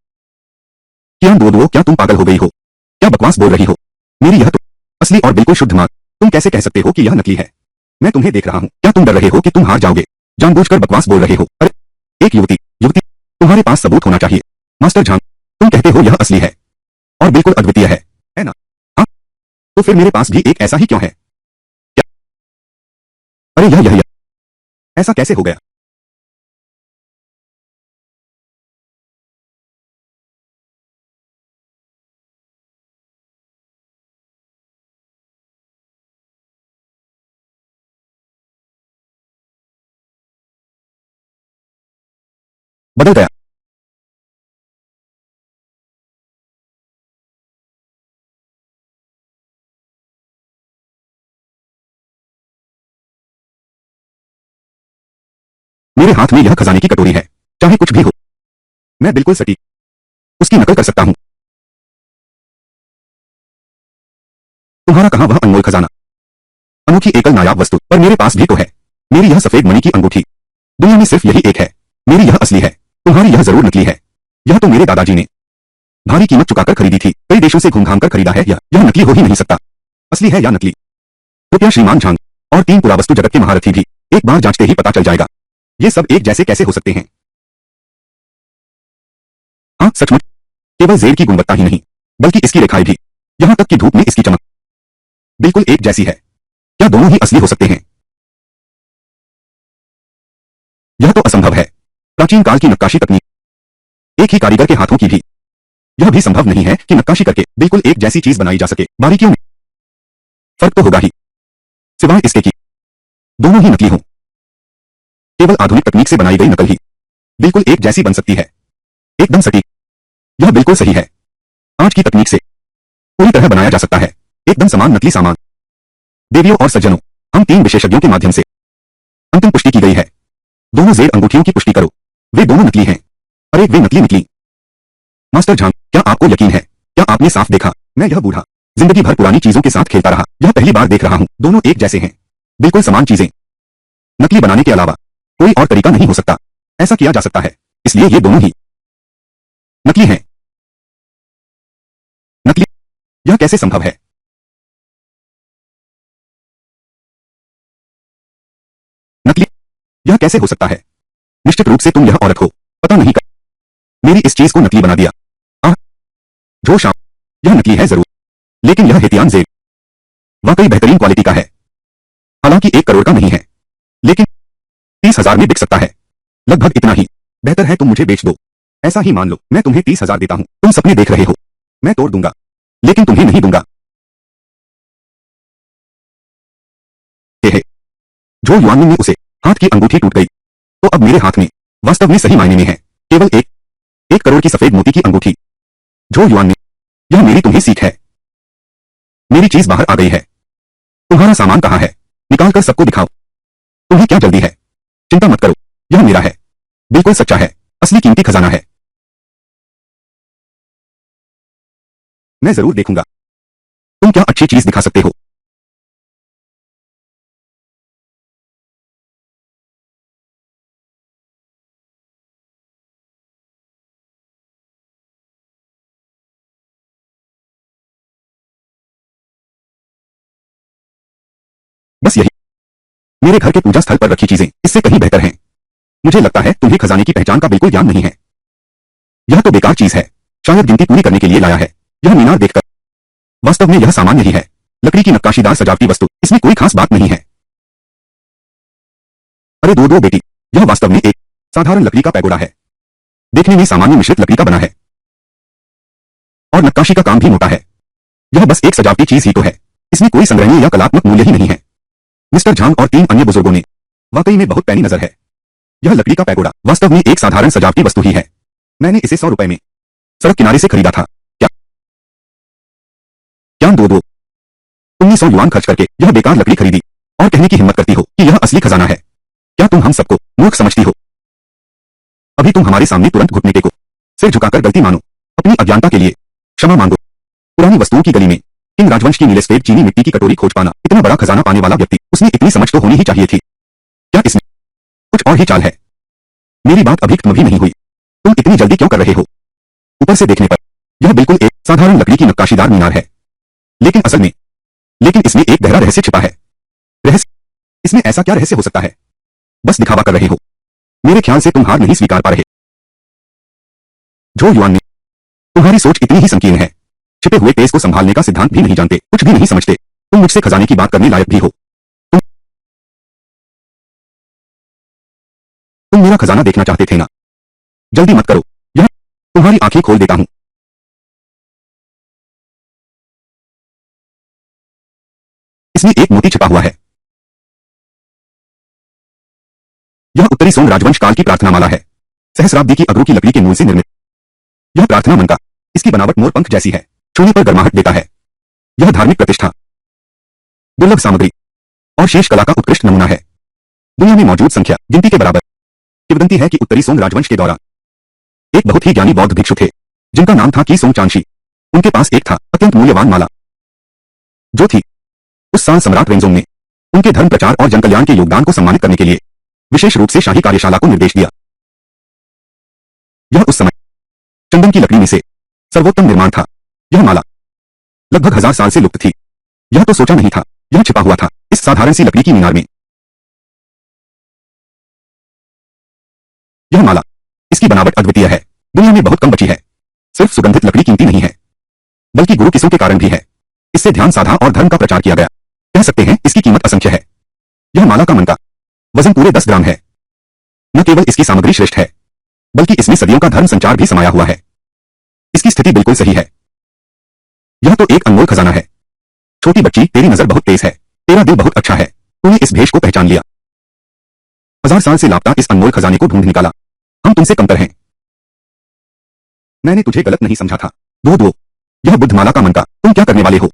कियान दो दो, क्या तुम पागल हो गई हो? क्या बकवास बोल रही हो? मेरी यह तो असली और बिल्कुल शुद्ध मांग। तुम कैसे कह सकते हो कि यह नकली है? मैं तुम्हें देख रहा हूं, क्या तुम डर रहे हो कि तुम हार जाओगे? जानबूझकर बकवास बोल रहे हो। अरे, एक युवती युवती तुम्हारे पास सबूत होना चाहिए। मास्टर झांग, तुम कहते हो यह असली है और बिल्कुल अद्वितीय है ना? हाँ, तो फिर मेरे पास भी एक ऐसा ही क्यों है? क्या? अरे यह ऐसा कैसे हो गया? बदल गया। मेरे हाथ में यह खजाने की कटोरी है। चाहे कुछ भी हो, मैं बिल्कुल सटीक उसकी नकल कर सकता हूं। तुम्हारा कहां वह अनमोल खजाना, अनोखी एकल नायाब वस्तु? पर मेरे पास भी तो है। मेरी यह सफेद मणि की अंगूठी। दुनिया में सिर्फ यही एक है। मेरी यह असली है, तुम्हारी यह जरूर नकली है। यह तो मेरे दादाजी ने भारी कीमत चुकाकर खरीदी थी, कई देशों से घूम घाम कर खरीदा है। यह नकली हो ही नहीं सकता। असली है या नकली? कृपया श्रीमान झांग और तीन पुरावस्तु जगत के महारथी भी एक बार जांचते ही पता चल जाएगा। ये सब एक जैसे कैसे हो सकते हैं? हाँ, सचमुच केवल जेब की गुणवत्ता ही नहीं, बल्कि इसकी रेखाएं भी, यहां तक कि धूप में इसकी चमक बिल्कुल एक जैसी है। क्या दोनों ही असली हो सकते हैं? यह तो असंभव है। प्राचीन काल की नक्काशी तकनीक, एक ही कारीगर के हाथों की भी। यह भी संभव नहीं है कि नक्काशी करके बिल्कुल एक जैसी चीज बनाई जा सके। बारीकियों में फर्क तो होगा ही, सिवाय इसके कि दोनों ही नकली हों। केवल आधुनिक तकनीक से बनाई गई नकल ही बिल्कुल एक जैसी बन सकती है, एकदम सटीक। यह बिल्कुल सही है। आज की तकनीक से पूरी तरह बनाया जा सकता है एकदम समान नकली सामान। देवियों और सज्जनों, हम तीन विशेषज्ञों के माध्यम से अंतिम पुष्टि की गई है। दोनों जेब अंगूठियों की पुष्टि करो, वे दोनों नकली हैं। अरे वे नकली निकली। मास्टर झांग, क्या आपको यकीन है? क्या आपने साफ देखा? मैं यह बूढ़ा जिंदगी भर पुरानी चीजों के साथ खेलता रहा, यह पहली बार देख रहा हूं दोनों एक जैसे हैं, बिल्कुल समान चीजें। नकली बनाने के अलावा कोई और तरीका नहीं हो सकता। ऐसा किया जा सकता है, इसलिए ये दोनों ही नकली हैं। नकली? यह कैसे संभव है? नकली? यह कैसे हो सकता है? निश्चित रूप से तुम यह औरत हो, पता नहीं कर मेरी इस चीज को नकली बना दिया। आह, जोश आओ, यह नकली है जरूर, लेकिन यह हेतियान जेब वाकई बेहतरीन क्वालिटी का है। हालांकि 1 करोड़ का नहीं है, लेकिन 30,000 में बिक सकता है। लगभग इतना ही। बेहतर है तुम मुझे बेच दो। ऐसा ही मान लो मैं तुम्हें 30,000 देता हूं। तुम सपने देख रहे हो, मैं तोड़ दूंगा, लेकिन तुम्हें नहीं दूंगा। हे जो युआन में उसे हाथ की अंगूठी टूट गई, तो अब मेरे हाथ में वास्तव में सही मायने में है केवल 1 करोड़ की सफेद मोती की अंगूठी। जो युआन में, यह मेरी तुम्हें सीख है। मेरी चीज बाहर आ गई है। तुम्हारा सामान कहां है? निकाल कर सबको दिखाओ। तुम्हें क्या जल्दी है? चिंता मत करो, यह मेरा है, बिल्कुल सच्चा है, असली कीमती खजाना है। मैं जरूर देखूंगा। तुम क्या अच्छी चीज दिखा सकते हो? बस यही, मेरे घर के पूजा स्थल पर रखी चीजें इससे कहीं बेहतर हैं। मुझे लगता है तुम्हें खजाने की पहचान का बिल्कुल ज्ञान नहीं है। यह तो बेकार चीज है, शायद गिनती पूरी करने के लिए लाया है। यह मीनार देखकर वास्तव में यह सामान्य ही है, लकड़ी की नक्काशीदार सजावटी वस्तु, इसमें कोई खास बात नहीं है। अरे दो दो बेटी, यह वास्तव में एक साधारण लकड़ी का पैगोडा है। देखने में सामान्य मिश्रित लकड़ी का बना है, और नक्काशी का काम भी मोटा है। यह बस एक सजावटी चीज ही तो है, इसमें कोई संग्रहणीय या कलात्मक मूल्य ही नहीं है। मिस्टर झांग और 3 अन्य बुजुर्गों ने वाकई में बहुत पैनी नजर है। यह लकड़ी का पैगोडा वास्तव में एक साधारण सजावटी वस्तु ही है। मैंने इसे 100 रुपए में सड़क किनारे से खरीदा था। क्या क्या दो दो तुमने 100 युआन खर्च करके यह बेकार लकड़ी खरीदी और कहने की हिम्मत करती हो कि यह असली खजाना है? क्या तुम हम सबको मूर्ख समझती हो? अभी तुम हमारे सामने तुरंत घुटने टेको, सिर झुकाकर गलती मानो, अपनी अज्ञानता के लिए क्षमा मांगो। पुरानी वस्तुओं की गली में किंग राजवंश की नीले सफेद चीनी मिट्टी की कटोरी खोज पाना, इतना बड़ा खजाना पाने वाला व्यक्ति, उसमें इतनी समझ तो होनी ही चाहिए थी। क्या इसमें कुछ और ही चाल है? मेरी बात अभी खत्म भी नहीं हुई। तुम इतनी जल्दी क्यों कर रहे हो? ऊपर से देखने पर यह बिल्कुल एक साधारण लकड़ी की नक्काशीदार मीनार है, लेकिन असल में इसमें एक गहरा रहस्य छिपा है। रहस्य? इसमें ऐसा क्या रहस्य हो सकता है? बस दिखावा कर रहे हो। मेरे ख्याल से तुम हार नहीं स्वीकार पा रहे। जो युआन ने, तुम्हारी सोच इतनी ही संकीर्ण है, छिपे हुए तेज को संभालने का सिद्धांत भी नहीं जानते, कुछ भी नहीं समझते। तुम मुझसे खजाने की बात करने लायक भी हो। तुम मेरा खजाना देखना चाहते थे ना? जल्दी मत करो, यह तुम्हारी आंखें खोल देता हूं। इसमें एक मोती छिपा हुआ है। यह उत्तरी सोंग राजवंश काल की प्रार्थना माला है। सहस्राब्दी की अगरू की लकड़ी के मूल से निर्मित यह प्रार्थना मन का, इसकी बनावट मोर पंख जैसी है, छूने पर गर्माहट देता है। यह धार्मिक प्रतिष्ठा, दुर्लभ सामग्री और शेष कला का उत्कृष्ट नमूना है। दुनिया में मौजूद संख्या गिनती के बराबर किंवदंती है कि उत्तरी सोंग राजवंश के दौरान एक बहुत ही ज्ञानी बौद्ध भिक्षु थे जिनका नाम था की सोंग चांशी। उनके पास एक था अत्यंत मूल्यवान माला, जो थी उस साल सम्राट वेंजोंग ने उनके धर्म प्रचार और जनकल्याण के योगदान को सम्मानित करने के लिए विशेष रूप से शाही कार्यशाला को निर्देश दिया। यह उस समय चंदन की लकड़ी में से सर्वोत्तम निर्माण था। यह माला लगभग 1000 साल से लुप्त थी। यह तो सोचा नहीं था, यह छिपा हुआ था इस साधारण सी लकड़ी की मीनार में। यह माला, इसकी बनावट अद्वितीय है, दुनिया में बहुत कम बची है। सिर्फ सुगंधित लकड़ी कीमती नहीं है, बल्कि गुरु किस्सों के कारण भी है। इससे ध्यान साधा और धर्म का प्रचार किया गया। कह सकते हैं इसकी कीमत असंख्य है। यह माला का मन का वजन पूरे 10 ग्राम है। न केवल इसकी सामग्री श्रेष्ठ है, बल्कि इसमें सदियों का धर्म संचार भी समाया हुआ है। इसकी स्थिति बिल्कुल सही है। यह तो एक अनमोल खजाना है। छोटी बच्ची, तेरी नजर बहुत तेज है, तेरा दिल बहुत अच्छा है, तूने इस भेष को पहचान लिया। 1000 साल से लापता इस अनमोल खजाने को ढूंढ निकाला। हम तुमसे कमतर हैं। मैंने तुझे गलत नहीं समझा था। दो यह बुद्धमाला का मन का, तुम क्या करने वाले हो?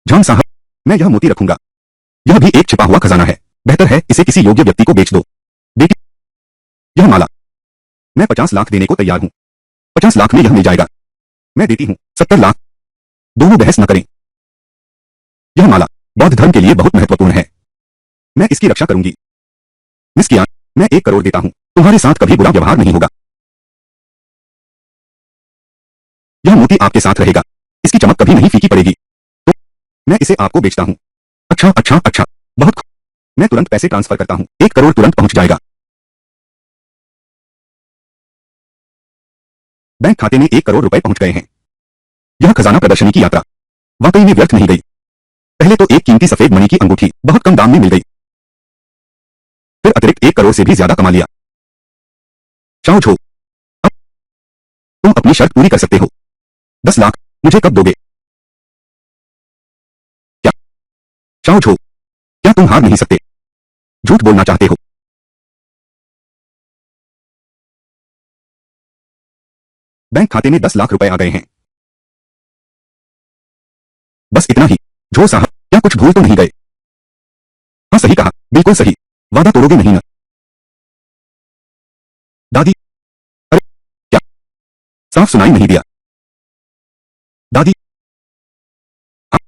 झांग साहब, मैं यह मोती रखूंगा। यह भी एक छिपा हुआ खजाना है, बेहतर है इसे किसी योग्य व्यक्ति को बेच दो। बेटी, यह माला मैं 50 लाख देने को तैयार हूं। 50 लाख में यह मिल जाएगा। मैं देती हूं 70 लाख। दोनों बहस न करें। यह माला बौद्ध धर्म के लिए बहुत महत्वपूर्ण है। मैं इसकी रक्षा करूंगी। मिस कियान, मैं 1 करोड़ देता हूं। तुम्हारे साथ कभी बुरा व्यवहार नहीं होगा। यह मोती आपके साथ रहेगा, इसकी चमक कभी नहीं फीकी पड़ेगी। तो मैं इसे आपको बेचता हूं। अच्छा, बहुत मैं तुरंत पैसे ट्रांसफर करता हूं। 1 करोड़ तुरंत पहुंच जाएगा। बैंक खाते में 1 करोड़ रुपए पहुंच गए हैं। यह खजाना प्रदर्शनी की यात्रा वाकई में व्यर्थ नहीं गई। पहले तो एक कीमती सफेद मणि की अंगूठी बहुत कम दाम में मिल गई, फिर अतिरिक्त 1 करोड़ से भी ज्यादा कमा लिया। चाओ झो, अब तुम अपनी शर्त पूरी कर सकते हो। 10 लाख मुझे कब दोगे? क्या चाओ झो, क्या तुम हार नहीं सकते? झूठ बोलना चाहते हो? बैंक खाते में 10 लाख रुपए आ गए हैं। बस इतना ही। झो साहब, क्या कुछ भूल तो नहीं गए? हाँ, सही कहा, बिल्कुल सही। वादा तोड़ोगे नहीं ना? दादी, अरे क्या? साफ सुनाई नहीं दिया। दादी, हाँ,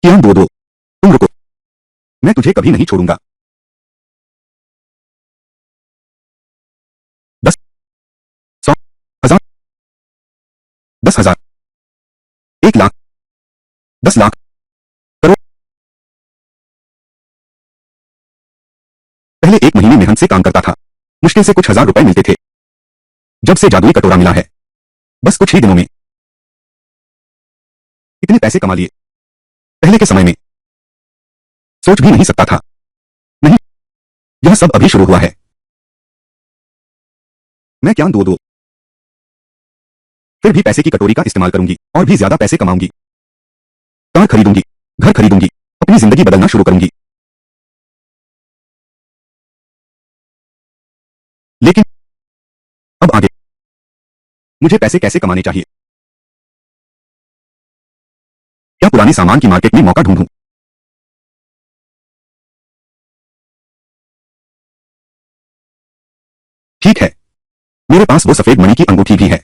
कियान दो, तुम रुको, मैं तुझे कभी नहीं छोड़ूंगा। 10, 100, 1000, 10,000, 1 लाख, 10 लाख, करोड़। पहले 1 महीने मेहनत से काम करता था, मुश्किल से कुछ 1000 रुपए मिलते थे। जब से जादुई कटोरा मिला है, बस कुछ ही दिनों में इतने पैसे कमा लिए। पहले के समय में सोच भी नहीं सकता था। नहीं, यह सब अभी शुरू हुआ है। मैं क्या दो, फिर भी पैसे की कटोरी का इस्तेमाल करूंगी और भी ज्यादा पैसे कमाऊंगी। कार खरीदूंगी, घर खरीदूंगी, अपनी जिंदगी बदलना शुरू करूंगी। लेकिन अब आगे मुझे पैसे कैसे कमाने चाहिए? क्या पुराने सामान की मार्केट में मौका ढूंढूं? ठीक है, मेरे पास वो सफेद मणि की अंगूठी भी है।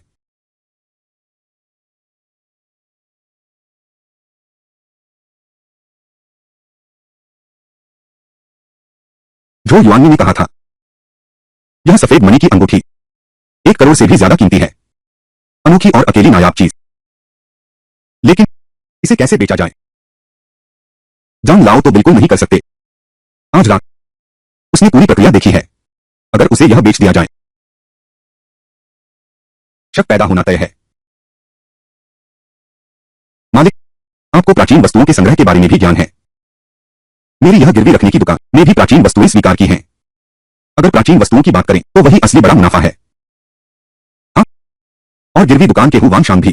जो युआन ने कहा था, यह सफेद मणि की अंगूठी 1 करोड़ से भी ज्यादा कीमती है। अनोखी और अकेली नायाब चीज। लेकिन इसे कैसे बेचा जाए? जान लाओ तो बिल्कुल नहीं कर सकते। आज रात उसने पूरी प्रक्रिया देखी है। अगर उसे यह बेच दिया जाए, शक पैदा होना तय है। मालिक, आपको प्राचीन वस्तुओं के संग्रह के बारे में भी ज्ञान है। मेरी यह गिरवी रखने की दुकान ने भी प्राचीन वस्तुएं स्वीकार की हैं। अगर प्राचीन वस्तुओं की बात करें तो वही असली बड़ा मुनाफा है। हाँ, और गिरवी दुकान के हुआन शांग भी।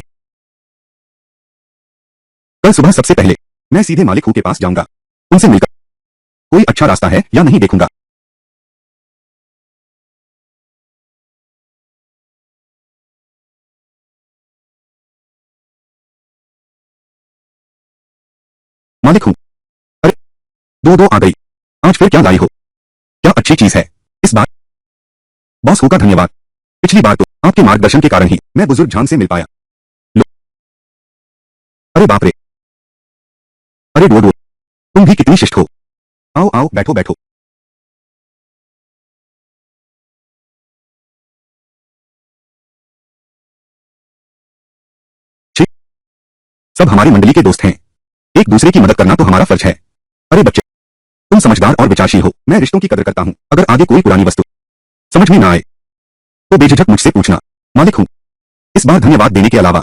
कल सुबह सबसे पहले मैं सीधे मालिक हु के पास जाऊंगा, उनसे मिलकर कोई अच्छा रास्ता है या नहीं देखूंगा। मालिक हूं। अरे, दो दो आ गई। आज फिर क्या लाई हो? क्या अच्छी चीज है इस बार? बॉस का धन्यवाद। पिछली बार तो आपके मार्गदर्शन के कारण ही मैं बुजुर्ग जान से मिल पाया। लो। अरे बाप रे। अरे डो डो, तुम भी कितनी शिष्ट हो। आओ आओ, बैठो बैठो। ठीक। सब हमारी मंडली के दोस्त हैं। एक दूसरे की मदद करना तो हमारा फर्ज है। अरे बच्चे, तुम समझदार और विचारशील हो। मैं रिश्तों की कदर करता हूं। अगर आगे कोई पुरानी वस्तु समझ में ना आए तो बेझिझक मुझसे पूछना। मालिक हूं। इस बार धन्यवाद देने के अलावा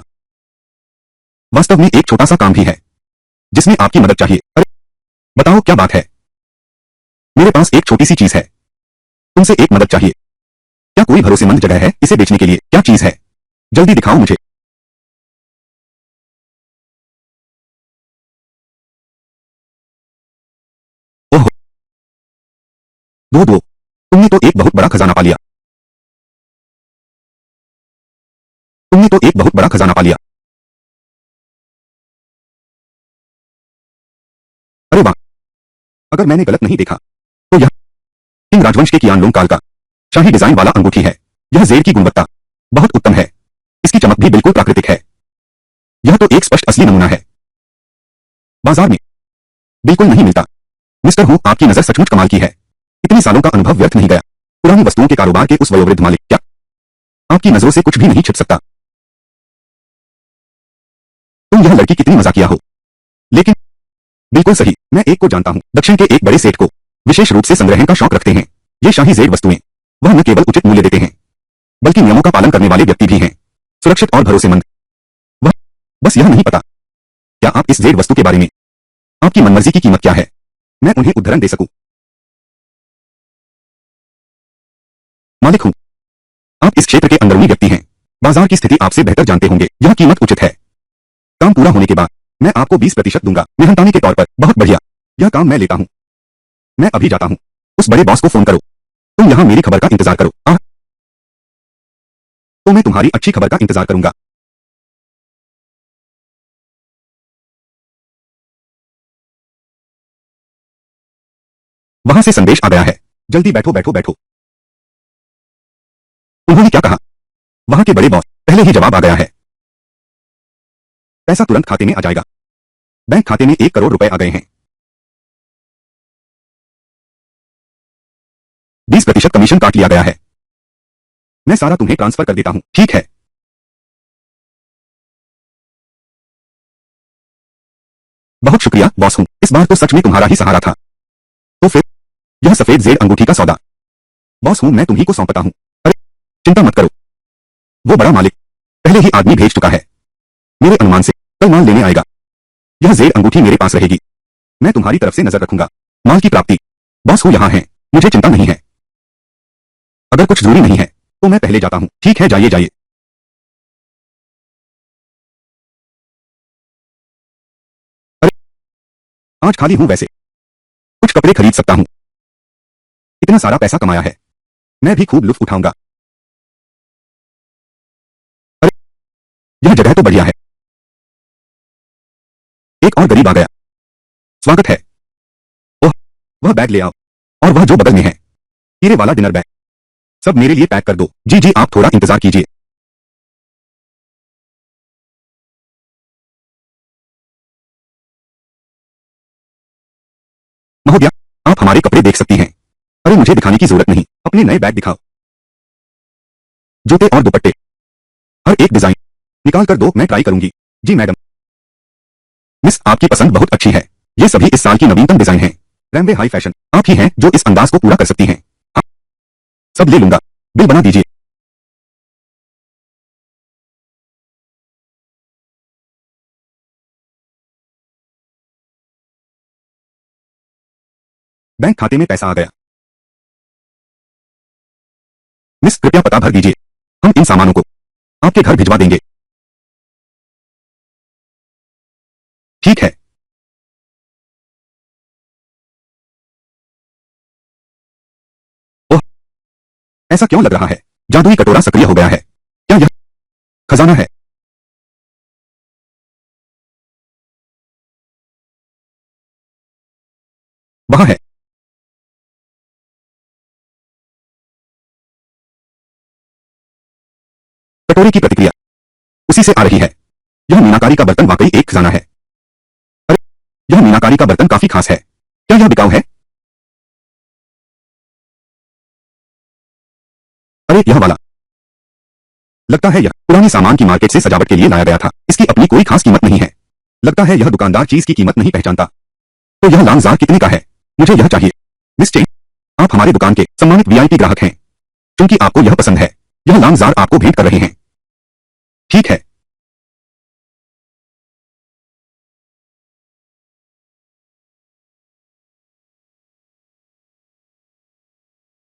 वास्तव में एक छोटा सा काम भी है जिसमें आपकी मदद चाहिए। अरे बताओ क्या बात है। मेरे पास एक छोटी सी चीज है। तुमसे एक मदद चाहिए। क्या कोई भरोसेमंद जगह है इसे बेचने के लिए? क्या चीज है? जल्दी दिखाओ मुझे। ओह, दो दो, तुमने तो एक बहुत बड़ा खजाना पा लिया। तुमने तो एक बहुत बड़ा खजाना पा लिया। अरे वाह। अगर मैंने गलत नहीं देखा तो यह किंग राजवंश के कियानलोंग काल का शाही डिजाइन वाला अंगूठी है। यह जेर की गुणवत्ता बहुत उत्तम है। इसकी चमक भी बिल्कुल प्राकृतिक है। यह तो एक स्पष्ट असली नमूना है। बाजार में बिल्कुल नहीं मिलता। मिस्टर हूं, आपकी नजर सचमुच कमाल की है। इतने सालों का अनुभव व्यर्थ नहीं गया। पुरानी वस्तुओं के कारोबार के उस वयोवृद्ध मालिक, क्या आपकी नजरों से कुछ भी नहीं छिप सकता? तुम यह लड़की कितनी मजाकिया हो। लेकिन बिल्कुल सही, मैं एक को जानता हूं। दक्षिण के एक बड़े सेठ को विशेष रूप से संग्रहण का शौक रखते हैं। ये शाही जेड वस्तुएं वह न केवल उचित मूल्य देते हैं बल्कि नियमों का पालन करने वाले व्यक्ति भी हैं। सुरक्षित और भरोसेमंद। वह बस यह नहीं पता क्या आप इस जेड वस्तु के बारे में आपकी मनमर्जी की कीमत क्या है? मैं उन्हें उदाहरण दे सकूं। मालिक हूं। आप इस क्षेत्र के अंदरूनी व्यक्ति हैं। बाजार की स्थिति आपसे बेहतर जानते होंगे। यह कीमत उचित है। काम पूरा होने के बाद मैं आपको 20% दूंगा मेहनताने के तौर पर। बहुत बढ़िया। यह काम मैं लेता हूं। मैं अभी जाता हूं। उस बड़े बॉस को फोन करो। तुम यहां मेरी खबर का इंतजार करो। तो मैं तुम्हारी अच्छी खबर का इंतजार करूंगा। वहां से संदेश आ गया है। जल्दी बैठो बैठो बैठो। उन्होंने क्या कहा? वहां के बड़े बॉस पहले ही जवाब आ गया है। पैसा तुरंत खाते में आ जाएगा। बैंक खाते में 1 करोड़ रुपए आ गए हैं। 20% कमीशन काट लिया गया है। मैं सारा तुम्हें ट्रांसफर कर देता हूं, ठीक है? बहुत शुक्रिया बॉस हूं। इस बार तो सच में तुम्हारा ही सहारा था। तो फिर यह सफेद जेड अंगूठी का सौदा बॉस हूं मैं तुम्ही को सौंपता हूं। अरे चिंता मत करो। वो बड़ा मालिक पहले ही आदमी भेज चुका है। मेरे अनुमान से कल माल लेने आएगा। यह जेड अंगूठी मेरे पास रहेगी। मैं तुम्हारी तरफ से नजर रखूंगा। माल की प्राप्ति बॉस हूं यहां है। मुझे चिंता नहीं है। अगर कुछ जरूरी नहीं है तो मैं पहले जाता हूं। ठीक है, जाइए जाइए। अरे आज खाली हूं वैसे। कुछ कपड़े खरीद सकता हूं। इतना सारा पैसा कमाया है, मैं भी खूब लुत्फ उठाऊंगा। अरे यह जगह तो बढ़िया है। एक और गरीब आ गया। स्वागत है। ओह, वह बैग ले आओ। और वह जो बगल में है, हीरे वाला डिनर बैग, सब मेरे लिए पैक कर दो। जी जी, आप थोड़ा इंतजार कीजिए। महोदया, आप हमारे कपड़े देख सकती हैं। अरे मुझे दिखाने की जरूरत नहीं, अपने नए बैग दिखाओ। जूते और दुपट्टे, हर एक डिजाइन निकाल कर दो, मैं ट्राई करूंगी। जी मैडम। मिस, आपकी पसंद बहुत अच्छी है। ये सभी इस साल की नवीनतम डिजाइन है। रैम्बे हाई फैशन। आप ही हैं जो इस अंदाज को पूरा कर सकती हैं। हाँ, सब ले लूंगा। बिल बना दीजिए। बैंक खाते में पैसा आ गया। मिस कृपया पता भर दीजिए। हम इन सामानों को आपके घर भिजवा देंगे। ठीक है। ऐसा क्यों लग रहा है? जादुई कटोरा सक्रिय हो गया है। क्या यह खजाना है? वहां है। कटोरे की प्रतिक्रिया उसी से आ रही है। यह मीनाकारी का बर्तन वाकई एक खजाना है। अरे, यह मीनाकारी का बर्तन काफी खास है। क्या यह बिकाऊ है? अरे, यह वाला। लगता है यह पुरानी सामान की मार्केट से सजावट के लिए लाया गया था। इसकी अपनी कोई खास कीमत नहीं है। लगता है यह दुकानदार चीज की कीमत नहीं पहचानता। तो यह लांगजार कितने का है? मुझे यह चाहिए। मिस चेन, आप हमारे दुकान के सम्मानित वीआईपी ग्राहक हैं। क्योंकि आपको यह पसंद है, यह लांगजार आपको भेंट कर रहे हैं। ठीक है।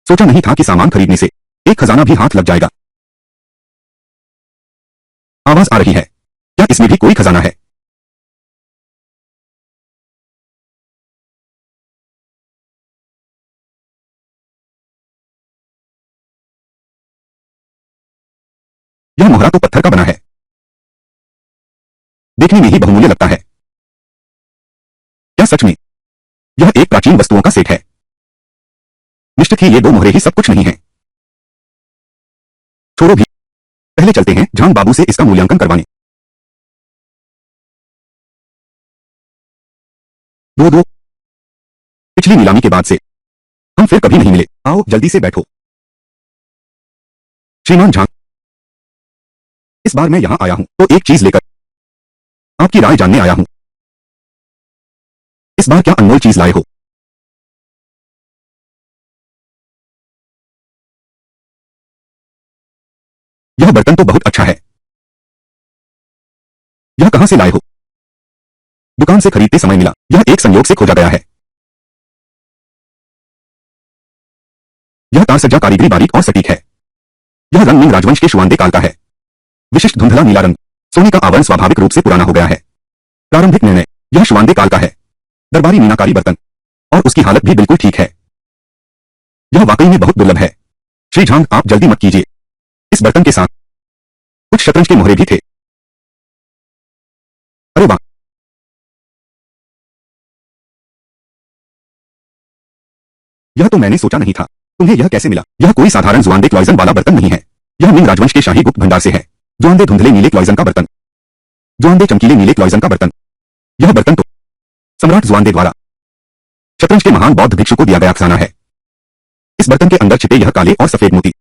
सोचा नहीं था कि सामान खरीदने से एक खजाना भी हाथ लग जाएगा। आवाज आ रही है। क्या इसमें भी कोई खजाना है? यह मोहरा तो पत्थर का बना है। देखने में ही बहुमूल्य लगता है। क्या सच में यह एक प्राचीन वस्तुओं का सेट है? निश्चित ही ये दो मोहरे ही सब कुछ नहीं है। छोड़ो भी, पहले चलते हैं झांग बाबू से इसका मूल्यांकन करवाने। दो दो, पिछली नीलामी के बाद से हम फिर कभी नहीं मिले। आओ जल्दी से बैठो। श्रीमान झांग, इस बार मैं यहां आया हूं तो एक चीज लेकर आपकी राय जानने आया हूं। इस बार क्या अनमोल चीज लाए हो? यह बर्तन तो बहुत अच्छा है। यह कहां से लाए हो? दुकान से खरीदते समय मिला। यह एक संयोग से खोजा गया है। यह तार सज्जा कारीगरी बारीक और सटीक है। यह रंग मिंग राजवंश के शुआंदे काल का है। विशिष्ट धुंधला नीला रंग। सोने का आवरण स्वाभाविक रूप से पुराना हो गया है। प्रारंभिक निर्णय, यह शुआंदे काल का है। दरबारी मीनाकारी बर्तन, और उसकी हालत भी बिल्कुल ठीक है। यह वाकई में बहुत दुर्लभ है। श्री झांग, आप जल्दी मत कीजिए। इस बर्तन के साथ कुछ शतरंज के मोहरे भी थे। अरे वाह, यह तो मैंने सोचा नहीं था। तुम्हें यह कैसे मिला? यह कोई साधारण जुआंदे क्लॉइजन वाला बर्तन नहीं है। यह मिंग राजवंश के शाही गुप्त भंडार से है। जुआंदे धुंधले नीले क्लॉइजन का बर्तन। जुआंदे चमकीले नीले क्लॉइजन का बर्तन। यह बर्तन तो सम्राट जुआंदे द्वारा शतरंज के महान बौद्ध भिक्षु को दिया गया खजाना है। इस बर्तन के अंदर छिपे यह काले और सफेद मोती।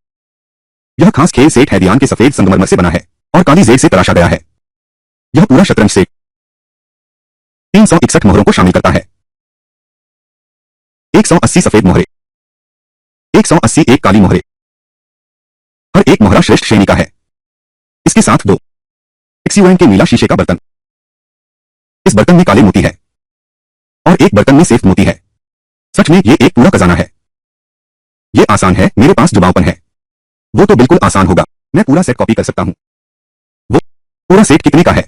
यह खास खेल सेठ हैदियान के सफेद संगमरमर से बना है और काली जेड से तराशा गया है। यह पूरा शतरंज सेट 361 मोहरों को शामिल करता है। 180 सफेद मोहरे, 180 एक काली मोहरे। हर एक मोहरा श्रेष्ठ श्रेणी का है। इसके साथ दो एक्सीवन के नीला शीशे का बर्तन। इस बर्तन में काले मोती है और एक बर्तन में सेफ मोती है। सच में ये एक पूरा खजाना है। ये आसान है, मेरे पास जुबावपन है। वो तो बिल्कुल आसान होगा। मैं पूरा सेट कॉपी कर सकता हूं। वो पूरा सेट कितने का है?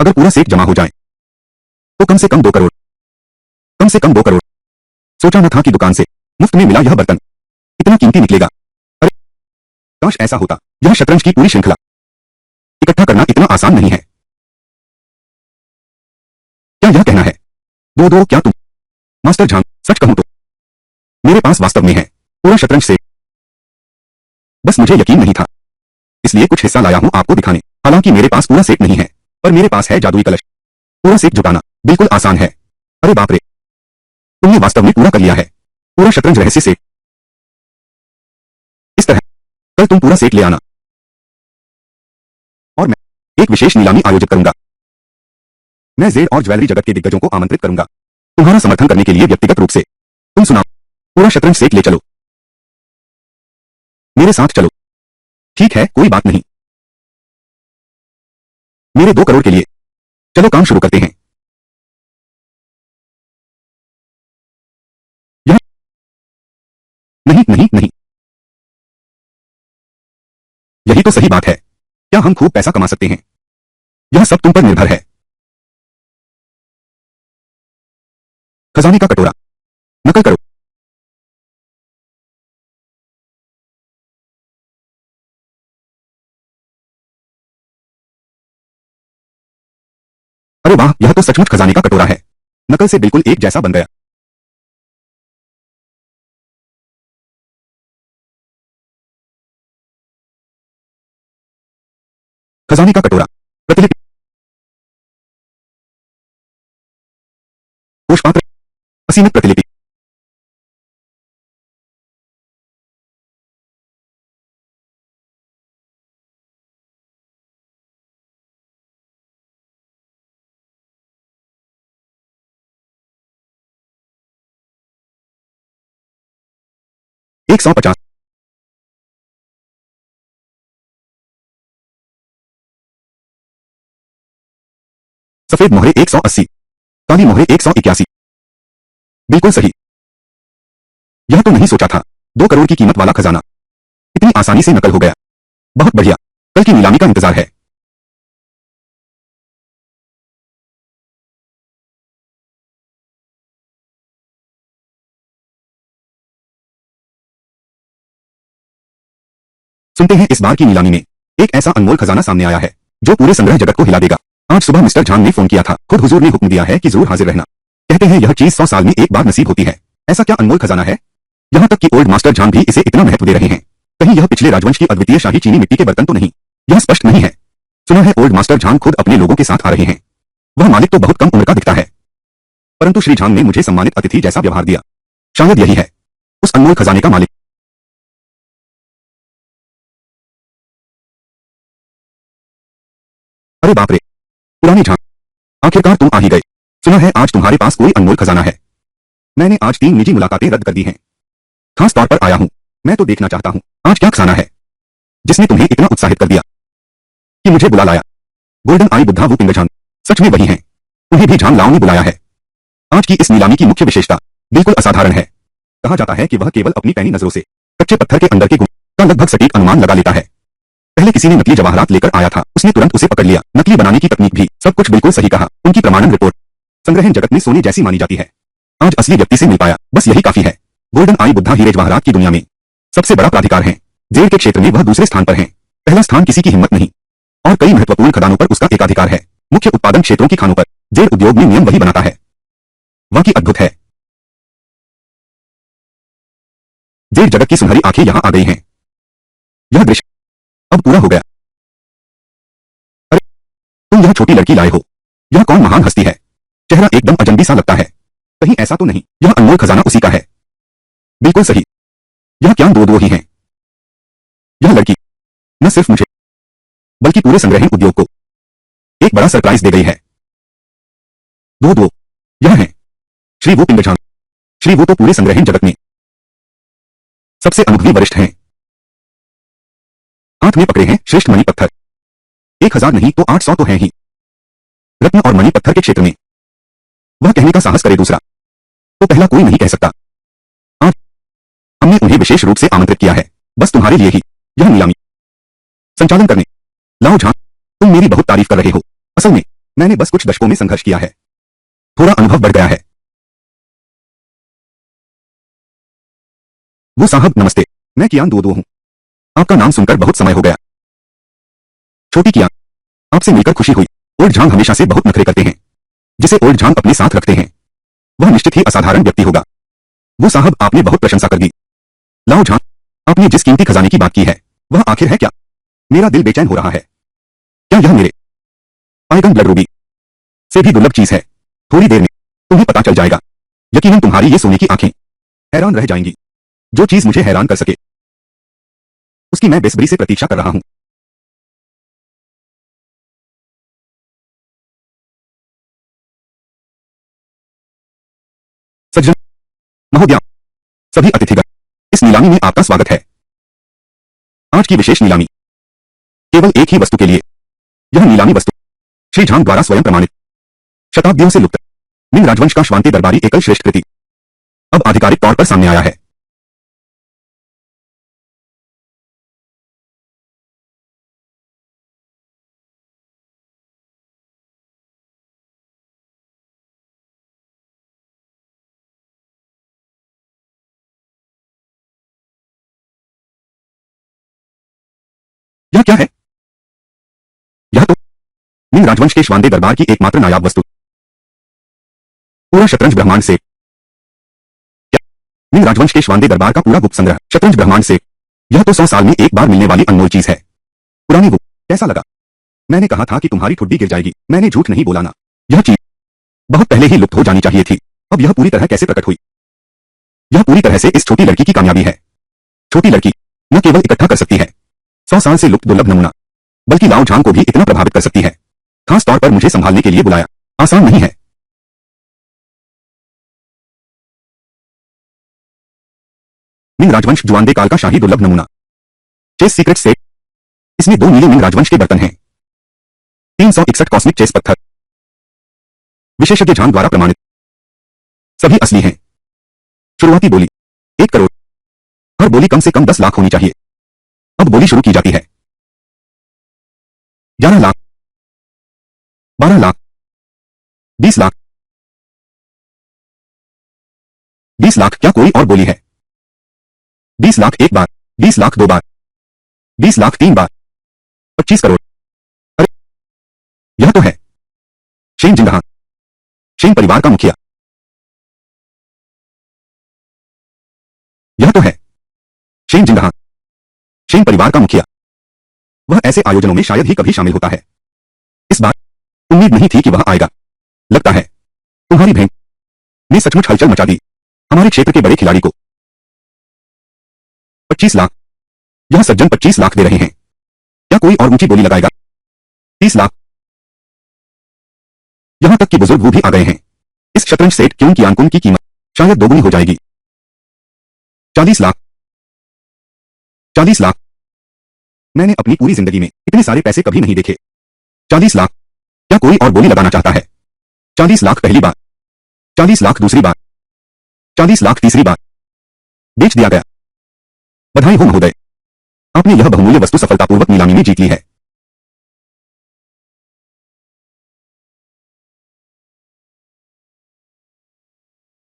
अगर पूरा सेट जमा हो जाए तो कम से कम 2 करोड़। कम से कम 2 करोड़। सोचा न था कि दुकान से मुफ्त में मिला यह बर्तन इतना कीमती निकलेगा। अरे, काश ऐसा होता। यह शतरंज की पूरी श्रृंखला इकट्ठा करना इतना आसान नहीं है। क्या यह कहना है? दो दो, क्या तुम मास्टर झांग, सच कहूं तो मेरे पास वास्तव में है पूरा शतरंज सेट। बस मुझे यकीन नहीं था, इसलिए कुछ हिस्सा लाया हूं आपको दिखाने। हालांकि मेरे पास पूरा सेट नहीं है, पर मेरे पास है जादुई कलश। पूरा सेट जुटाना बिल्कुल आसान है। अरे बाप रे, तुमने वास्तव में पूरा कर लिया है। पूरा शतरंज रहस्य सेट। इस तरह कल तुम पूरा सेट ले आना और मैं एक विशेष नीलामी आयोजित करूंगा। मैं जेड और ज्वेलरी जगत के दिग्गजों को आमंत्रित करूंगा तुम्हारा समर्थन करने के लिए व्यक्तिगत रूप से। तुम सुनाओ, पूरा शतरंज सेट ले चलो। मेरे साथ चलो। ठीक है, कोई बात नहीं। मेरे 2 करोड़ के लिए चलो काम शुरू करते हैं। यह नहीं नहीं नहीं, यही तो सही बात है। क्या हम खूब पैसा कमा सकते हैं? यह सब तुम पर निर्भर है। खजाने का कटोरा नकल करो। अरे वाह, यह तो सचमुच खजाने का कटोरा है। नकल से बिल्कुल एक जैसा बन गया। खजाने का कटोरा, प्रतिलिपि, कोषपात्र, असीमित प्रतिलिपि। एक सौ पचास। सफेद मोहरे 180। काली मोहरे 181। बिल्कुल सही। यह तो नहीं सोचा था। 2 करोड़ की कीमत वाला खजाना इतनी आसानी से नकल हो गया। बहुत बढ़िया। कल की नीलामी का इंतजार है। सुनते हैं इस बार की नीलामी में एक ऐसा अनमोल खजाना सामने आया है जो पूरे संग्रह जगत को हिला देगा। आज सुबह मिस्टर झांग ने फोन किया था। खुद हुजूर ने हुक्म दिया है कि जरूर हाजिर रहना। कहते हैं यह चीज 100 साल में एक बार नसीब होती है। ऐसा क्या अनमोल खजाना है? यहाँ तक कि ओल्ड मास्टर झांग भी इसे इतना महत्व दे रहे हैं। कहीं यह पिछले राजवंश की अद्वितीय शाही चीनी मिट्टी के बर्तन तो नहीं? यह स्पष्ट नहीं है। सुना है ओल्ड मास्टर झांग खुद अपने लोगों के साथ आ रहे हैं। वह मालिक तो बहुत कम उम्र का दिखता है, परंतु श्री झांग ने मुझे सम्मानित अतिथि जैसा व्यवहार दिया। शायद यही है उस अनमोल खजाने का मालिक। अरे बाप रे, पुरानी झांग, आखिरकार तुम आ ही गए। सुना है आज तुम्हारे पास कोई अनमोल खजाना है। मैंने आज 3 निजी मुलाकातें रद्द कर दी हैं। खास तौर पर आया हूँ। मैं तो देखना चाहता हूँ आज क्या खजाना है जिसने तुम्हें इतना उत्साहित कर दिया कि मुझे बुला लाया। गोल्डन आई बुद्धा वो पिंगर झांग सच में वही हैं। उन्हें भी झांग लाओ ने बुलाया है। आज की इस नीलामी की मुख्य विशेषता बिल्कुल असाधारण है। कहा जाता है कि वह केवल अपनी पैनी नजरों से कच्चे पत्थर के अंदर के गुण का लगभग सटीक अनुमान लगा लेता है। पहले किसी ने नकली जवाहरात लेकर आया था, उसने तुरंत उसे पकड़ लिया। नकली बनाने की तकनीक भी सब कुछ बिल्कुल सही कहा। उनकी प्रमाणन रिपोर्ट संग्रहण जगत में सोने जैसी मानी जाती है। आज असली व्यक्ति से मिल पाया, बस यही काफी है। गोल्डन आई बुद्धा हीरे जवाहरात की दुनिया में सबसे बड़ा प्राधिकार है। जेल के क्षेत्र में वह दूसरे स्थान पर है। पहला स्थान किसी की हिम्मत नहीं और कई महत्वपूर्ण खदानों पर उसका एकाधिकार है। मुख्य उत्पादन क्षेत्रों की खानों पर जेल उद्योग में नियम वही बनाता है। वाकई अद्भुत है। जेल जगत की सुनहरी आंखें यहाँ आ गई हैं। यह दृश्य अब पूरा हो गया। अरे, तुम यह छोटी लड़की लाए हो। यह कौन महान हस्ती है? चेहरा एकदम अजनबी सा लगता है। कहीं ऐसा तो नहीं यह अनमोल खजाना उसी का है? बिल्कुल सही। यह क्या दो दो ही हैं? यह लड़की न सिर्फ मुझे बल्कि पूरे संग्रहण उद्योग को एक बड़ा सरप्राइज दे गई है। दो दो यह है श्री वो पिंगर झांग। श्री वो तो पूरे संग्रहण जगत में सबसे अनुभवी वरिष्ठ हैं। हाथ में पकड़े हैं श्रेष्ठ मणि पत्थर। 1000 नहीं तो 800 तो हैं ही। रत्न और मणि पत्थर के क्षेत्र में वह कहने का साहस करे दूसरा तो पहला कोई नहीं कह सकता। आज हमने उन्हें विशेष रूप से आमंत्रित किया है, बस तुम्हारे लिए ही यह नीलामी संचालन करने। लाओ झांग, तुम मेरी बहुत तारीफ कर रहे हो। असल में मैंने बस कुछ दशकों में संघर्ष किया है, थोड़ा अनुभव बढ़ गया है। वो साहब नमस्ते, मैं कियान दो दो हूँ। आपका नाम सुनकर बहुत समय हो गया। छोटी कियान, आपसे मिलकर खुशी हुई। ओल्ड झांग हमेशा से बहुत नखरे करते हैं। जिसे ओल्ड झांग अपने साथ रखते हैं वह निश्चित ही असाधारण व्यक्ति होगा। वो साहब आपने बहुत प्रशंसा कर दी। लाओ झांग, आपने जिस कीमती खजाने की बात की है वह आखिर है क्या? मेरा दिल बेचैन हो रहा है। क्या यह मेरे आइगन ब्लड रूबी से भी दुर्लभ चीज है? थोड़ी देर में तुम्हें पता चल जाएगा। यकीनन तुम्हारी ये सोने की आंखें हैरान रह जाएंगी। जो चीज मुझे हैरान कर सके उसकी मैं बेसब्री से प्रतीक्षा कर रहा हूं। सज्जन महोदया, सभी अतिथिगण, इस नीलामी में आपका स्वागत है। आज की विशेष नीलामी केवल एक ही वस्तु के लिए। यह नीलामी वस्तु श्री झांग द्वारा स्वयं प्रमाणित शताब्दियों से लुप्त मिंग राजवंश का श्वांति दरबारी एकल श्रेष्ठ कृति अब आधिकारिक तौर पर सामने आया है। यह क्या है? यह तो मिंग राजवंश के श्वानदे दरबार की एकमात्र नायाब वस्तु, पूरा शतरंज ब्रह्मांड से। क्या? मिंग राजवंश के श्वानदे दरबार का पूरा गुप्त संग्रह शतरंज ब्रह्मांड से। यह तो 100 साल में एक बार मिलने वाली अनमोल चीज है। पुरानी वो कैसा लगा? मैंने कहा था कि तुम्हारी ठुड्डी गिर जाएगी। मैंने झूठ नहीं बोला ना। यह चीज बहुत पहले ही लुप्त हो जानी चाहिए थी। अब यह पूरी तरह कैसे प्रकट हुई? यह पूरी तरह से इस छोटी लड़की की कामयाबी है। छोटी लड़की न केवल इकट्ठा कर सकती है 100 साल से लुप्त दुर्लभ नमूना, बल्कि लाओ झांग को भी इतना प्रभावित कर सकती है। खास तौर पर मुझे संभालने के लिए बुलाया आसान नहीं है। मिंग राजवंश जुआनदे काल का शाही दुर्लभ नमूना, चेस सीक्रेट सेट। इसमें 2 नीले मिंग राजवंश के बर्तन हैं, 361 कॉस्मिक चेस पत्थर, विशेषज्ञ झांग द्वारा प्रमाणित, सभी असली हैं। शुरुआती बोली 1 करोड़। हर बोली कम से कम 10 लाख होनी चाहिए। अब बोली शुरू की जाती है। 11 लाख, 12 लाख, 20 लाख। 20 लाख क्या कोई और बोली है? 20 लाख एक बार, 20 लाख 2 बार, 20 लाख 3 बार, 25 करोड़। अरे यह तो है शेन जिंदहान, शेन परिवार का मुखिया। यह तो है शेन जिंदहान, शेन परिवार का मुखिया। वह ऐसे आयोजनों में शायद ही कभी शामिल होता है। इस बार उम्मीद नहीं थी कि वह आएगा। लगता है तुम्हारी भेंट ने सचमुच हलचल मचा दी हमारे क्षेत्र के बड़े खिलाड़ी को। 25 लाख। यह सज्जन 25 लाख दे रहे हैं। क्या कोई और ऊंची बोली लगाएगा? 30 लाख। यहां तक कि बुजुर्ग वो भी आ गए हैं। इस शतरंज सेट क्यों की आंकुन की कीमत शायद दोगुनी हो जाएगी। 40 लाख। 40 लाख। मैंने अपनी पूरी जिंदगी में इतने सारे पैसे कभी नहीं देखे। 40 लाख। क्या कोई और बोली लगाना चाहता है? 40 लाख पहली बार, 40 लाख दूसरी बार, 40 लाख तीसरी बार। बेच दिया गया। बधाई हो महोदय, आपने यह बहुमूल्य वस्तु सफलतापूर्वक नीलामी में जीत ली है।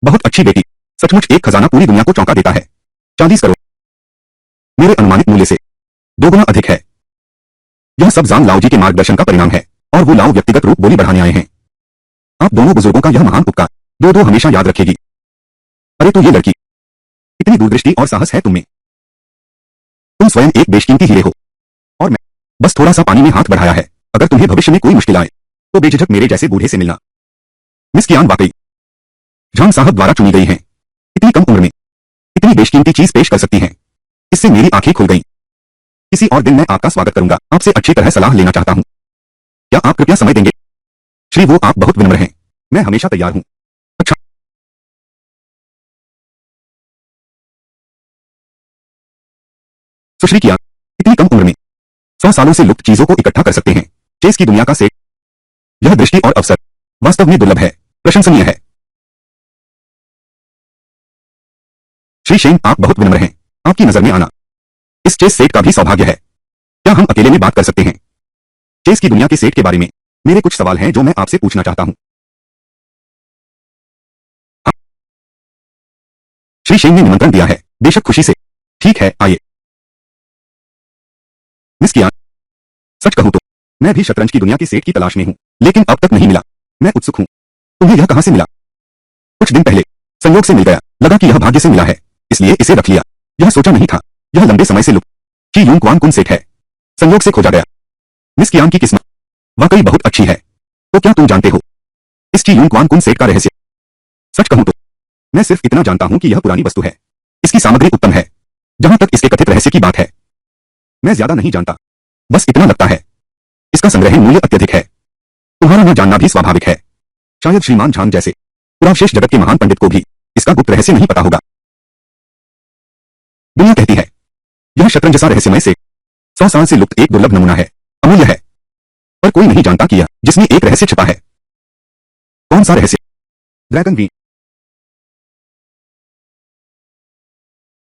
बहुत अच्छी बेटी, सचमुच एक खजाना पूरी दुनिया को चौंका देता है। 40 करोड़ मेरे अनुमानित मूल्य से दोगुना अधिक है। यह सब जांग लाओजी के मार्गदर्शन का परिणाम है, और वो लाओ व्यक्तिगत रूप बोली बढ़ाने आए हैं। आप दोनों बुजुर्गों का यह महान उपकार दो हमेशा याद रखेगी। अरे तो ये लड़की, इतनी दूरदृष्टि और साहस है तुम्हें। तुम स्वयं एक बेशकीमती हीरे हो, और मैं बस थोड़ा सा पानी में हाथ बढ़ाया है। अगर तुम्हें भविष्य में कोई मुश्किल आए तो बेझिझक मेरे जैसे बूढ़े से मिलना। मिस कियान वाकई झांग साहब द्वारा चुनी गई हैं। इतनी कम उम्र में इतनी बेशकीमती चीज पेश कर सकती हैं, इससे मेरी आंखें खुल गईं। किसी और दिन मैं आपका स्वागत करूंगा। आपसे अच्छी तरह सलाह लेना चाहता हूं। क्या आप कृपया समय देंगे? श्री वो आप बहुत विनम्र हैं। मैं हमेशा तैयार हूं। अच्छा। सुश्री कियान इतनी कम उम्र में 100 सालों से लुप्त चीजों को इकट्ठा कर सकते हैं। चेस की दुनिया का सेट। यह दृष्टि और अवसर वास्तव में दुर्लभ है, प्रशंसनीय है। श्री शेन आप बहुत विनम्र हैं। आपकी नजर में आना इस चेस सेट का भी सौभाग्य है। क्या हम अकेले में बात कर सकते हैं? चेस की दुनिया के सेट के बारे में मेरे कुछ सवाल हैं जो मैं आपसे पूछना चाहता हूं। हाँ। श्री शेन ने निमंत्रण दिया है। बेशक खुशी से। ठीक है, आइए। मिस कियान, सच कहूं तो मैं भी शतरंज की दुनिया के सेट की तलाश में हूं, लेकिन अब तक नहीं मिला। मैं उत्सुक हूं। तुम्हें यह कहां से मिला? कुछ दिन पहले संयोग से मिल गया। लगा कि यह भाग्य से मिला है, इसलिए इसे रख लिया। यह सोचा नहीं था यह लंबे समय से लुप्त की यूं क्वान कुन सेट है। संयोग से खोजा गया। मिस कियान की किस्मत वाकई बहुत अच्छी है। तो क्या तुम जानते हो इस ची यूं क्वान कुन सेट का रहस्य? सच कहूं तो मैं सिर्फ इतना जानता हूं कि यह पुरानी वस्तु है। इसकी सामग्री उत्तम है। जहां तक इसके कथित रहस्य की बात है, मैं ज्यादा नहीं जानता। बस इतना लगता है इसका संग्रहण मूल्य अत्यधिक है। तुम्हारा न जानना भी स्वाभाविक है। शायद श्रीमान झांग जैसे पुरावशेष जगत के महान पंडित को भी इसका गुप्त रहस्य नहीं पता होगा। दुनिया कहती है यह शतरंज जैसा रहस्यमय से 100 साल से लुप्त एक दुर्लभ नमूना है, अमूल्य है। पर कोई नहीं जानता कि यह जिसमें एक रहस्य छिपा है। कौन सा रहस्य? ड्रैगन वीन।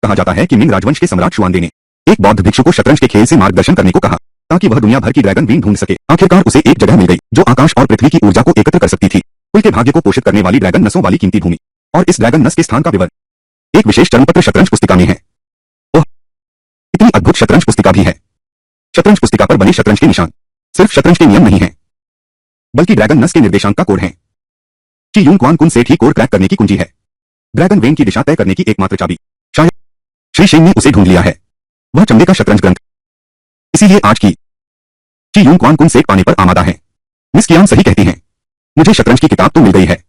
कहा जाता है कि मिंग राजवंश के सम्राट शुआनदे ने एक बौद्ध भिक्षु को शतरंज के खेल से मार्गदर्शन करने को कहा, ताकि वह दुनिया भर की ड्रैगन वीन ढूंढ सके। आखिरकार उसे एक जगह मिल गई जो आकाश और पृथ्वी की ऊर्जा को एकत्र कर सकती थी। कुल के भाग्य को पोषित करने वाली ड्रैगन नसों वाली कीमती भूमि। और इस ड्रैगन नस के स्थान का विवरण एक विशेष चरणपत्र शतरंज पुस्तिका में है। ओह, इतनी अद्भुत शतरंज पुस्तिका भी है। शतरंज पुस्तिका पर बने शतरंज के निशान सिर्फ शतरंज के नियम नहीं हैं, बल्कि ड्रैगन नस के निर्देशांक का कोड है। ची यून क्वान कुन सेठ ही कोड क्रैक करने की कुंजी है। ड्रैगन वेन की दिशा तय करने की एकमात्र चाबी। शायद श्री शेन ने उसे ढूंढ लिया है, वह चमड़े का शतरंज ग्रंथ। इसीलिए आज की ची यून क्वान कुन सेठ पाने पर आमादा है। मिस कियान सही कहती हैं, मुझे शतरंज की किताब तो मिल गई है,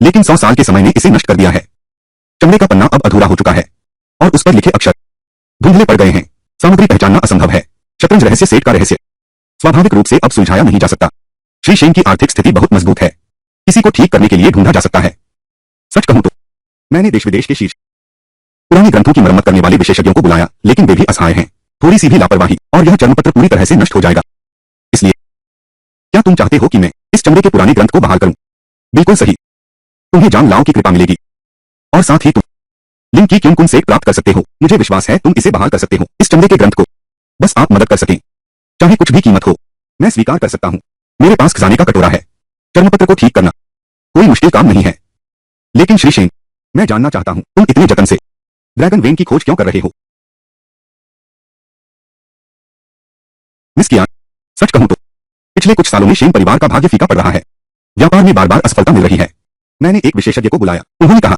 लेकिन 100 साल के समय ने इसे नष्ट कर दिया है। चमड़े का पन्ना अब अधूरा हो चुका है और उस पर लिखे अक्षर धुंधले पड़ गए हैं। सामग्री पहचानना असंभव है। शतरंज रहस्य सेठ का रहस्य स्वाभाविक रूप से अब सुलझाया नहीं जा सकता। श्री शेन की आर्थिक स्थिति बहुत मजबूत है, किसी को ठीक करने के लिए ढूंढा जा सकता है। सच कहूं तो मैंने देश विदेश के शीर्ष पुराने ग्रंथों की मरम्मत करने वाले विशेषज्ञों को बुलाया, लेकिन वे भी असहाय हैं। थोड़ी सी भी लापरवाही और यह चर्मपत्र पूरी तरह से नष्ट हो जाएगा। इसलिए क्या तुम चाहते हो कि मैं इस चमड़े के पुराने ग्रंथ को बहाल करूं? बिल्कुल सही, तुम्हें जान लाओ की कृपा मिलेगी और साथ ही तुम लिंग की क्यों कुन सेठ प्राप्त कर सकते हो। मुझे विश्वास है तुम इसे बहाल कर सकते हो, इस चमड़े के ग्रंथ को। बस आप मदद कर सकें, चाहे कुछ भी कीमत हो, मैं स्वीकार कर सकता हूं। मेरे पास खजाने का कटोरा है। चर्मपत्र को ठीक करना कोई मुश्किल काम नहीं है। लेकिन श्री शेन, मैं जानना चाहता हूं तुम इतने जतन से ड्रैगन वेन की खोज क्यों कर रहे हो? मिस कियान, सच कहूं तो पिछले कुछ सालों में शेन परिवार का भाग्य फीका पड़ रहा है। व्यापार में बार बार असफलता मिल रही है। मैंने एक विशेषज्ञ को बुलाया, उन्होंने कहा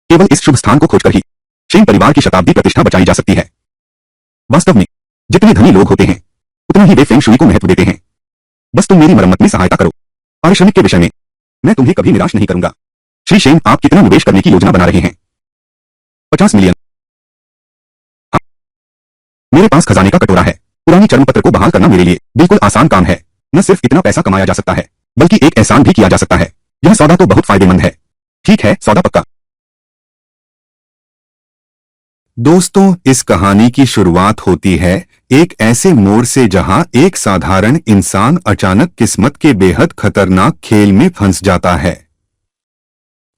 केवल इस शुभ स्थान को खोजकर ही शेन परिवार की शताब्दी प्रतिष्ठा बचाई जा सकती है। वास्तव में जितने धनी लोग होते हैं उतना ही वे फेंग शुई को महत्व देते हैं। बस तुम मेरी मरम्मत में सहायता करो। पारिश्रमिक के विषय में मैं तुम्हें कभी निराश नहीं करूंगा। श्री शेन, आप कितना निवेश करने की योजना बना रहे हैं? 50 मिलियन। हाँ, मेरे पास खजाने का कटोरा है। पुरानी चर्मपत्र को बहाल करना मेरे लिए बिल्कुल आसान काम है। न सिर्फ इतना पैसा कमाया जा सकता है, बल्कि एक एहसान भी किया जा सकता है। यह सौदा तो बहुत फायदेमंद है। ठीक है, सौदा पक्का। दोस्तों, इस कहानी की शुरुआत होती है एक ऐसे मोड़ से जहां एक साधारण इंसान अचानक किस्मत के बेहद खतरनाक खेल में फंस जाता है।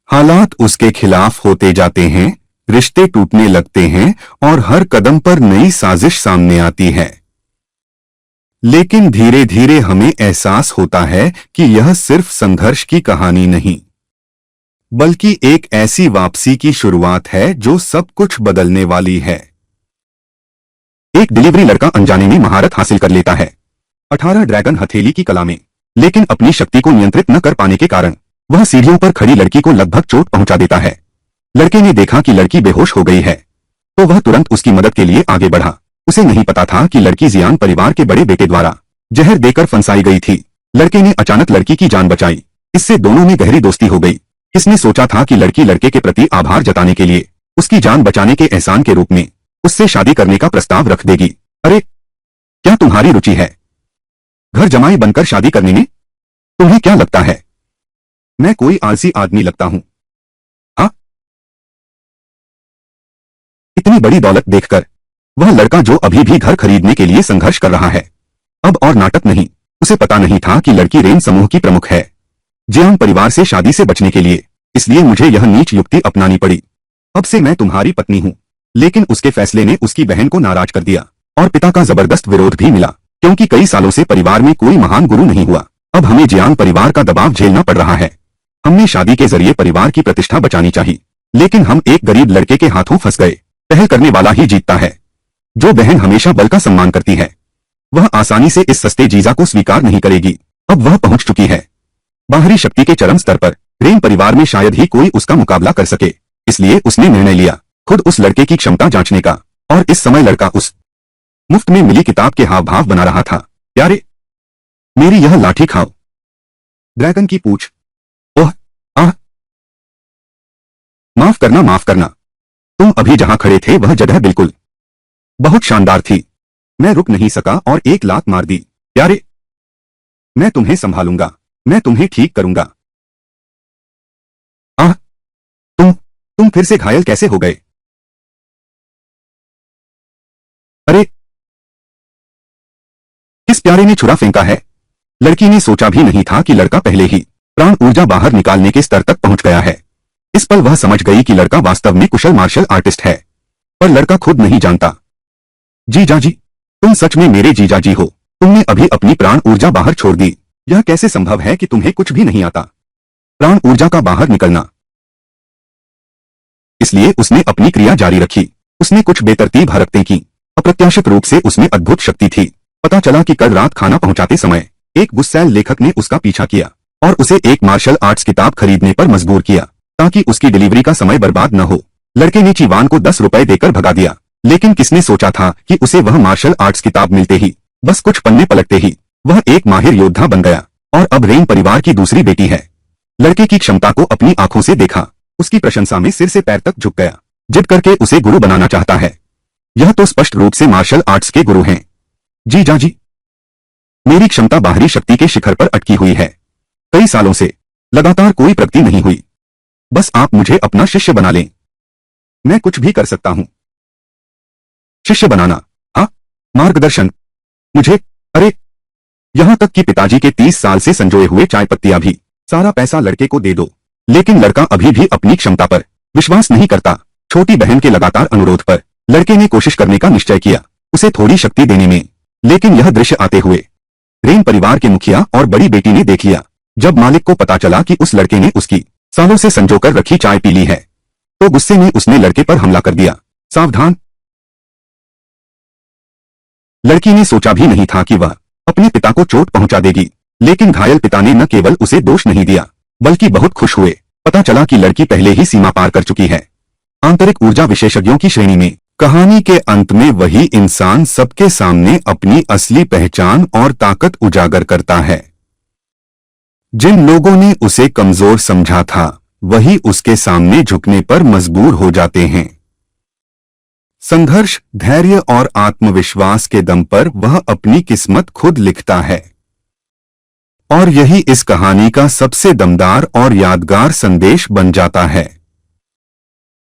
हालात उसके खिलाफ होते जाते हैं, रिश्ते टूटने लगते हैं और हर कदम पर नई साजिश सामने आती है। लेकिन धीरे धीरे हमें एहसास होता है कि यह सिर्फ संघर्ष की कहानी नहीं, बल्कि एक ऐसी वापसी की शुरुआत है जो सब कुछ बदलने वाली है। एक डिलीवरी लड़का अनजाने में महारत हासिल कर लेता है 18 ड्रैगन हथेली की कला में, लेकिन अपनी शक्ति को नियंत्रित न कर पाने के कारण वह सीढ़ियों पर खड़ी लड़की को लगभग चोट पहुंचा देता है। लड़के ने देखा कि लड़की बेहोश हो गई है, तो वह तुरंत उसकी मदद के लिए आगे बढ़ा। उसे नहीं पता था कि लड़की जियान परिवार के बड़े बेटे द्वारा जहर देकर फंसाई गई थी। लड़के ने अचानक लड़की की जान बचाई। इससे दोनों में गहरी दोस्ती हो गई। किसने सोचा था कि लड़की लड़के के प्रति आभार जताने के लिए उसकी जान बचाने के एहसान के रूप में उससे शादी करने का प्रस्ताव रख देगी। अरे, क्या तुम्हारी रुचि है घर जमाई बनकर शादी करने में? तुम्हें क्या लगता है मैं कोई आलसी आदमी लगता हूं? हाँ, इतनी बड़ी दौलत देखकर वह लड़का जो अभी भी घर खरीदने के लिए संघर्ष कर रहा है, अब और नाटक नहीं। उसे पता नहीं था कि लड़की रेन समूह की प्रमुख है, जियान परिवार से शादी से बचने के लिए। इसलिए मुझे यह नीच युक्ति अपनानी पड़ी। अब से मैं तुम्हारी पत्नी हूं। लेकिन उसके फैसले ने उसकी बहन को नाराज कर दिया और पिता का जबरदस्त विरोध भी मिला, क्योंकि कई सालों से परिवार में कोई महान गुरु नहीं हुआ। अब हमें जियान परिवार का दबाव झेलना पड़ रहा है। हमने शादी के जरिए परिवार की प्रतिष्ठा बचानी चाहिए, लेकिन हम एक गरीब लड़के के हाथों फंस गए। पहल करने वाला ही जीतता है। जो बहन हमेशा बल का सम्मान करती है, वह आसानी से इस सस्ते जीजा को स्वीकार नहीं करेगी। अब वह पहुंच चुकी है बाहरी शक्ति के चरम स्तर पर। रेन परिवार में शायद ही कोई उसका मुकाबला कर सके। इसलिए उसने निर्णय लिया खुद उस लड़के की क्षमता जांचने का। और इस समय लड़का उस मुफ्त में मिली किताब के हाव भाव बना रहा था। प्यारे, मेरी यह लाठी खाओ। ड्रैगन की पूछ। ओह, आह, माफ करना, माफ करना। तुम अभी जहां खड़े थे वह जगह बिल्कुल बहुत शानदार थी। मैं रुक नहीं सका और एक लात मार दी। प्यारे, मैं तुम्हें संभालूंगा, मैं तुम्हें ठीक करूंगा। आह, तुम फिर से घायल कैसे हो गए? अरे, किस प्यारे ने छुरा फेंका है? लड़की ने सोचा भी नहीं था कि लड़का पहले ही प्राण ऊर्जा बाहर निकालने के स्तर तक पहुंच गया है। इस पल वह समझ गई कि लड़का वास्तव में कुशल मार्शल आर्टिस्ट है, पर लड़का खुद नहीं जानता। जीजा जी, तुम सच में मेरे जीजा जी हो। तुमने अभी अपनी प्राण ऊर्जा बाहर छोड़ दी। यह कैसे संभव है कि तुम्हें कुछ भी नहीं आता? प्राण ऊर्जा का बाहर निकलना। इसलिए उसने अपनी क्रिया जारी रखी। उसने कुछ बेतरतीब हरकतें की। अप्रत्याशित रूप से उसमें अद्भुत शक्ति थी। पता चला कि कल रात खाना पहुंचाते समय एक गुस्सैल लेखक ने उसका पीछा किया और उसे एक मार्शल आर्ट्स किताब खरीदने पर मजबूर किया ताकि उसकी डिलीवरी का समय बर्बाद न हो। लड़के ने चीवान को 10 रुपए देकर भगा दिया, लेकिन किसने सोचा था कि उसे वह मार्शल आर्ट्स किताब मिलते ही, बस कुछ पन्ने पलटते ही, वह एक माहिर योद्धा बन गया और अब रेन परिवार की दूसरी बेटी है। लड़के की क्षमता को अपनी आंखों से देखा, उसकी प्रशंसा में सिर से पैर तक झुक गया। जिद करके उसे गुरु बनाना चाहता है। यह तो स्पष्ट रूप से मार्शल आर्ट्स के गुरु हैं। जी जा जी, मेरी क्षमता बाहरी शक्ति के शिखर पर अटकी हुई है। कई सालों से लगातार कोई प्रगति नहीं हुई। बस आप मुझे अपना शिष्य बना लें, मैं कुछ भी कर सकता हूं। शिष्य बनाना? हाँ, मार्गदर्शन मुझे? अरे, यहां तक कि पिताजी के 30 साल से संजोए हुए चाय पत्तियां भी। सारा पैसा लड़के को दे दो। लेकिन लड़का अभी भी अपनी क्षमता पर विश्वास नहीं करता। छोटी बहन के लगातार अनुरोध पर लड़के ने कोशिश करने का निश्चय किया, उसे थोड़ी शक्ति देने में। लेकिन यह दृश्य आते हुए रेन परिवार के मुखिया और बड़ी बेटी ने देख लिया। जब मालिक को पता चला कि उस लड़के ने उसकी सालों से संजोकर रखी चाय पी ली है, तो गुस्से में उसने लड़के पर हमला कर दिया। सावधान! लड़की ने सोचा भी नहीं था कि वह अपने पिता को चोट पहुंचा देगी, लेकिन घायल पिता ने न केवल उसे दोष नहीं दिया, बल्कि बहुत खुश हुए। पता चला कि लड़की पहले ही सीमा पार कर चुकी है, आंतरिक ऊर्जा विशेषज्ञों की श्रेणी में। कहानी के अंत में वही इंसान सबके सामने अपनी असली पहचान और ताकत उजागर करता है। जिन लोगों ने उसे कमजोर समझा था, वही उसके सामने झुकने पर मजबूर हो जाते हैं। संघर्ष, धैर्य और आत्मविश्वास के दम पर वह अपनी किस्मत खुद लिखता है। और यही इस कहानी का सबसे दमदार और यादगार संदेश बन जाता है।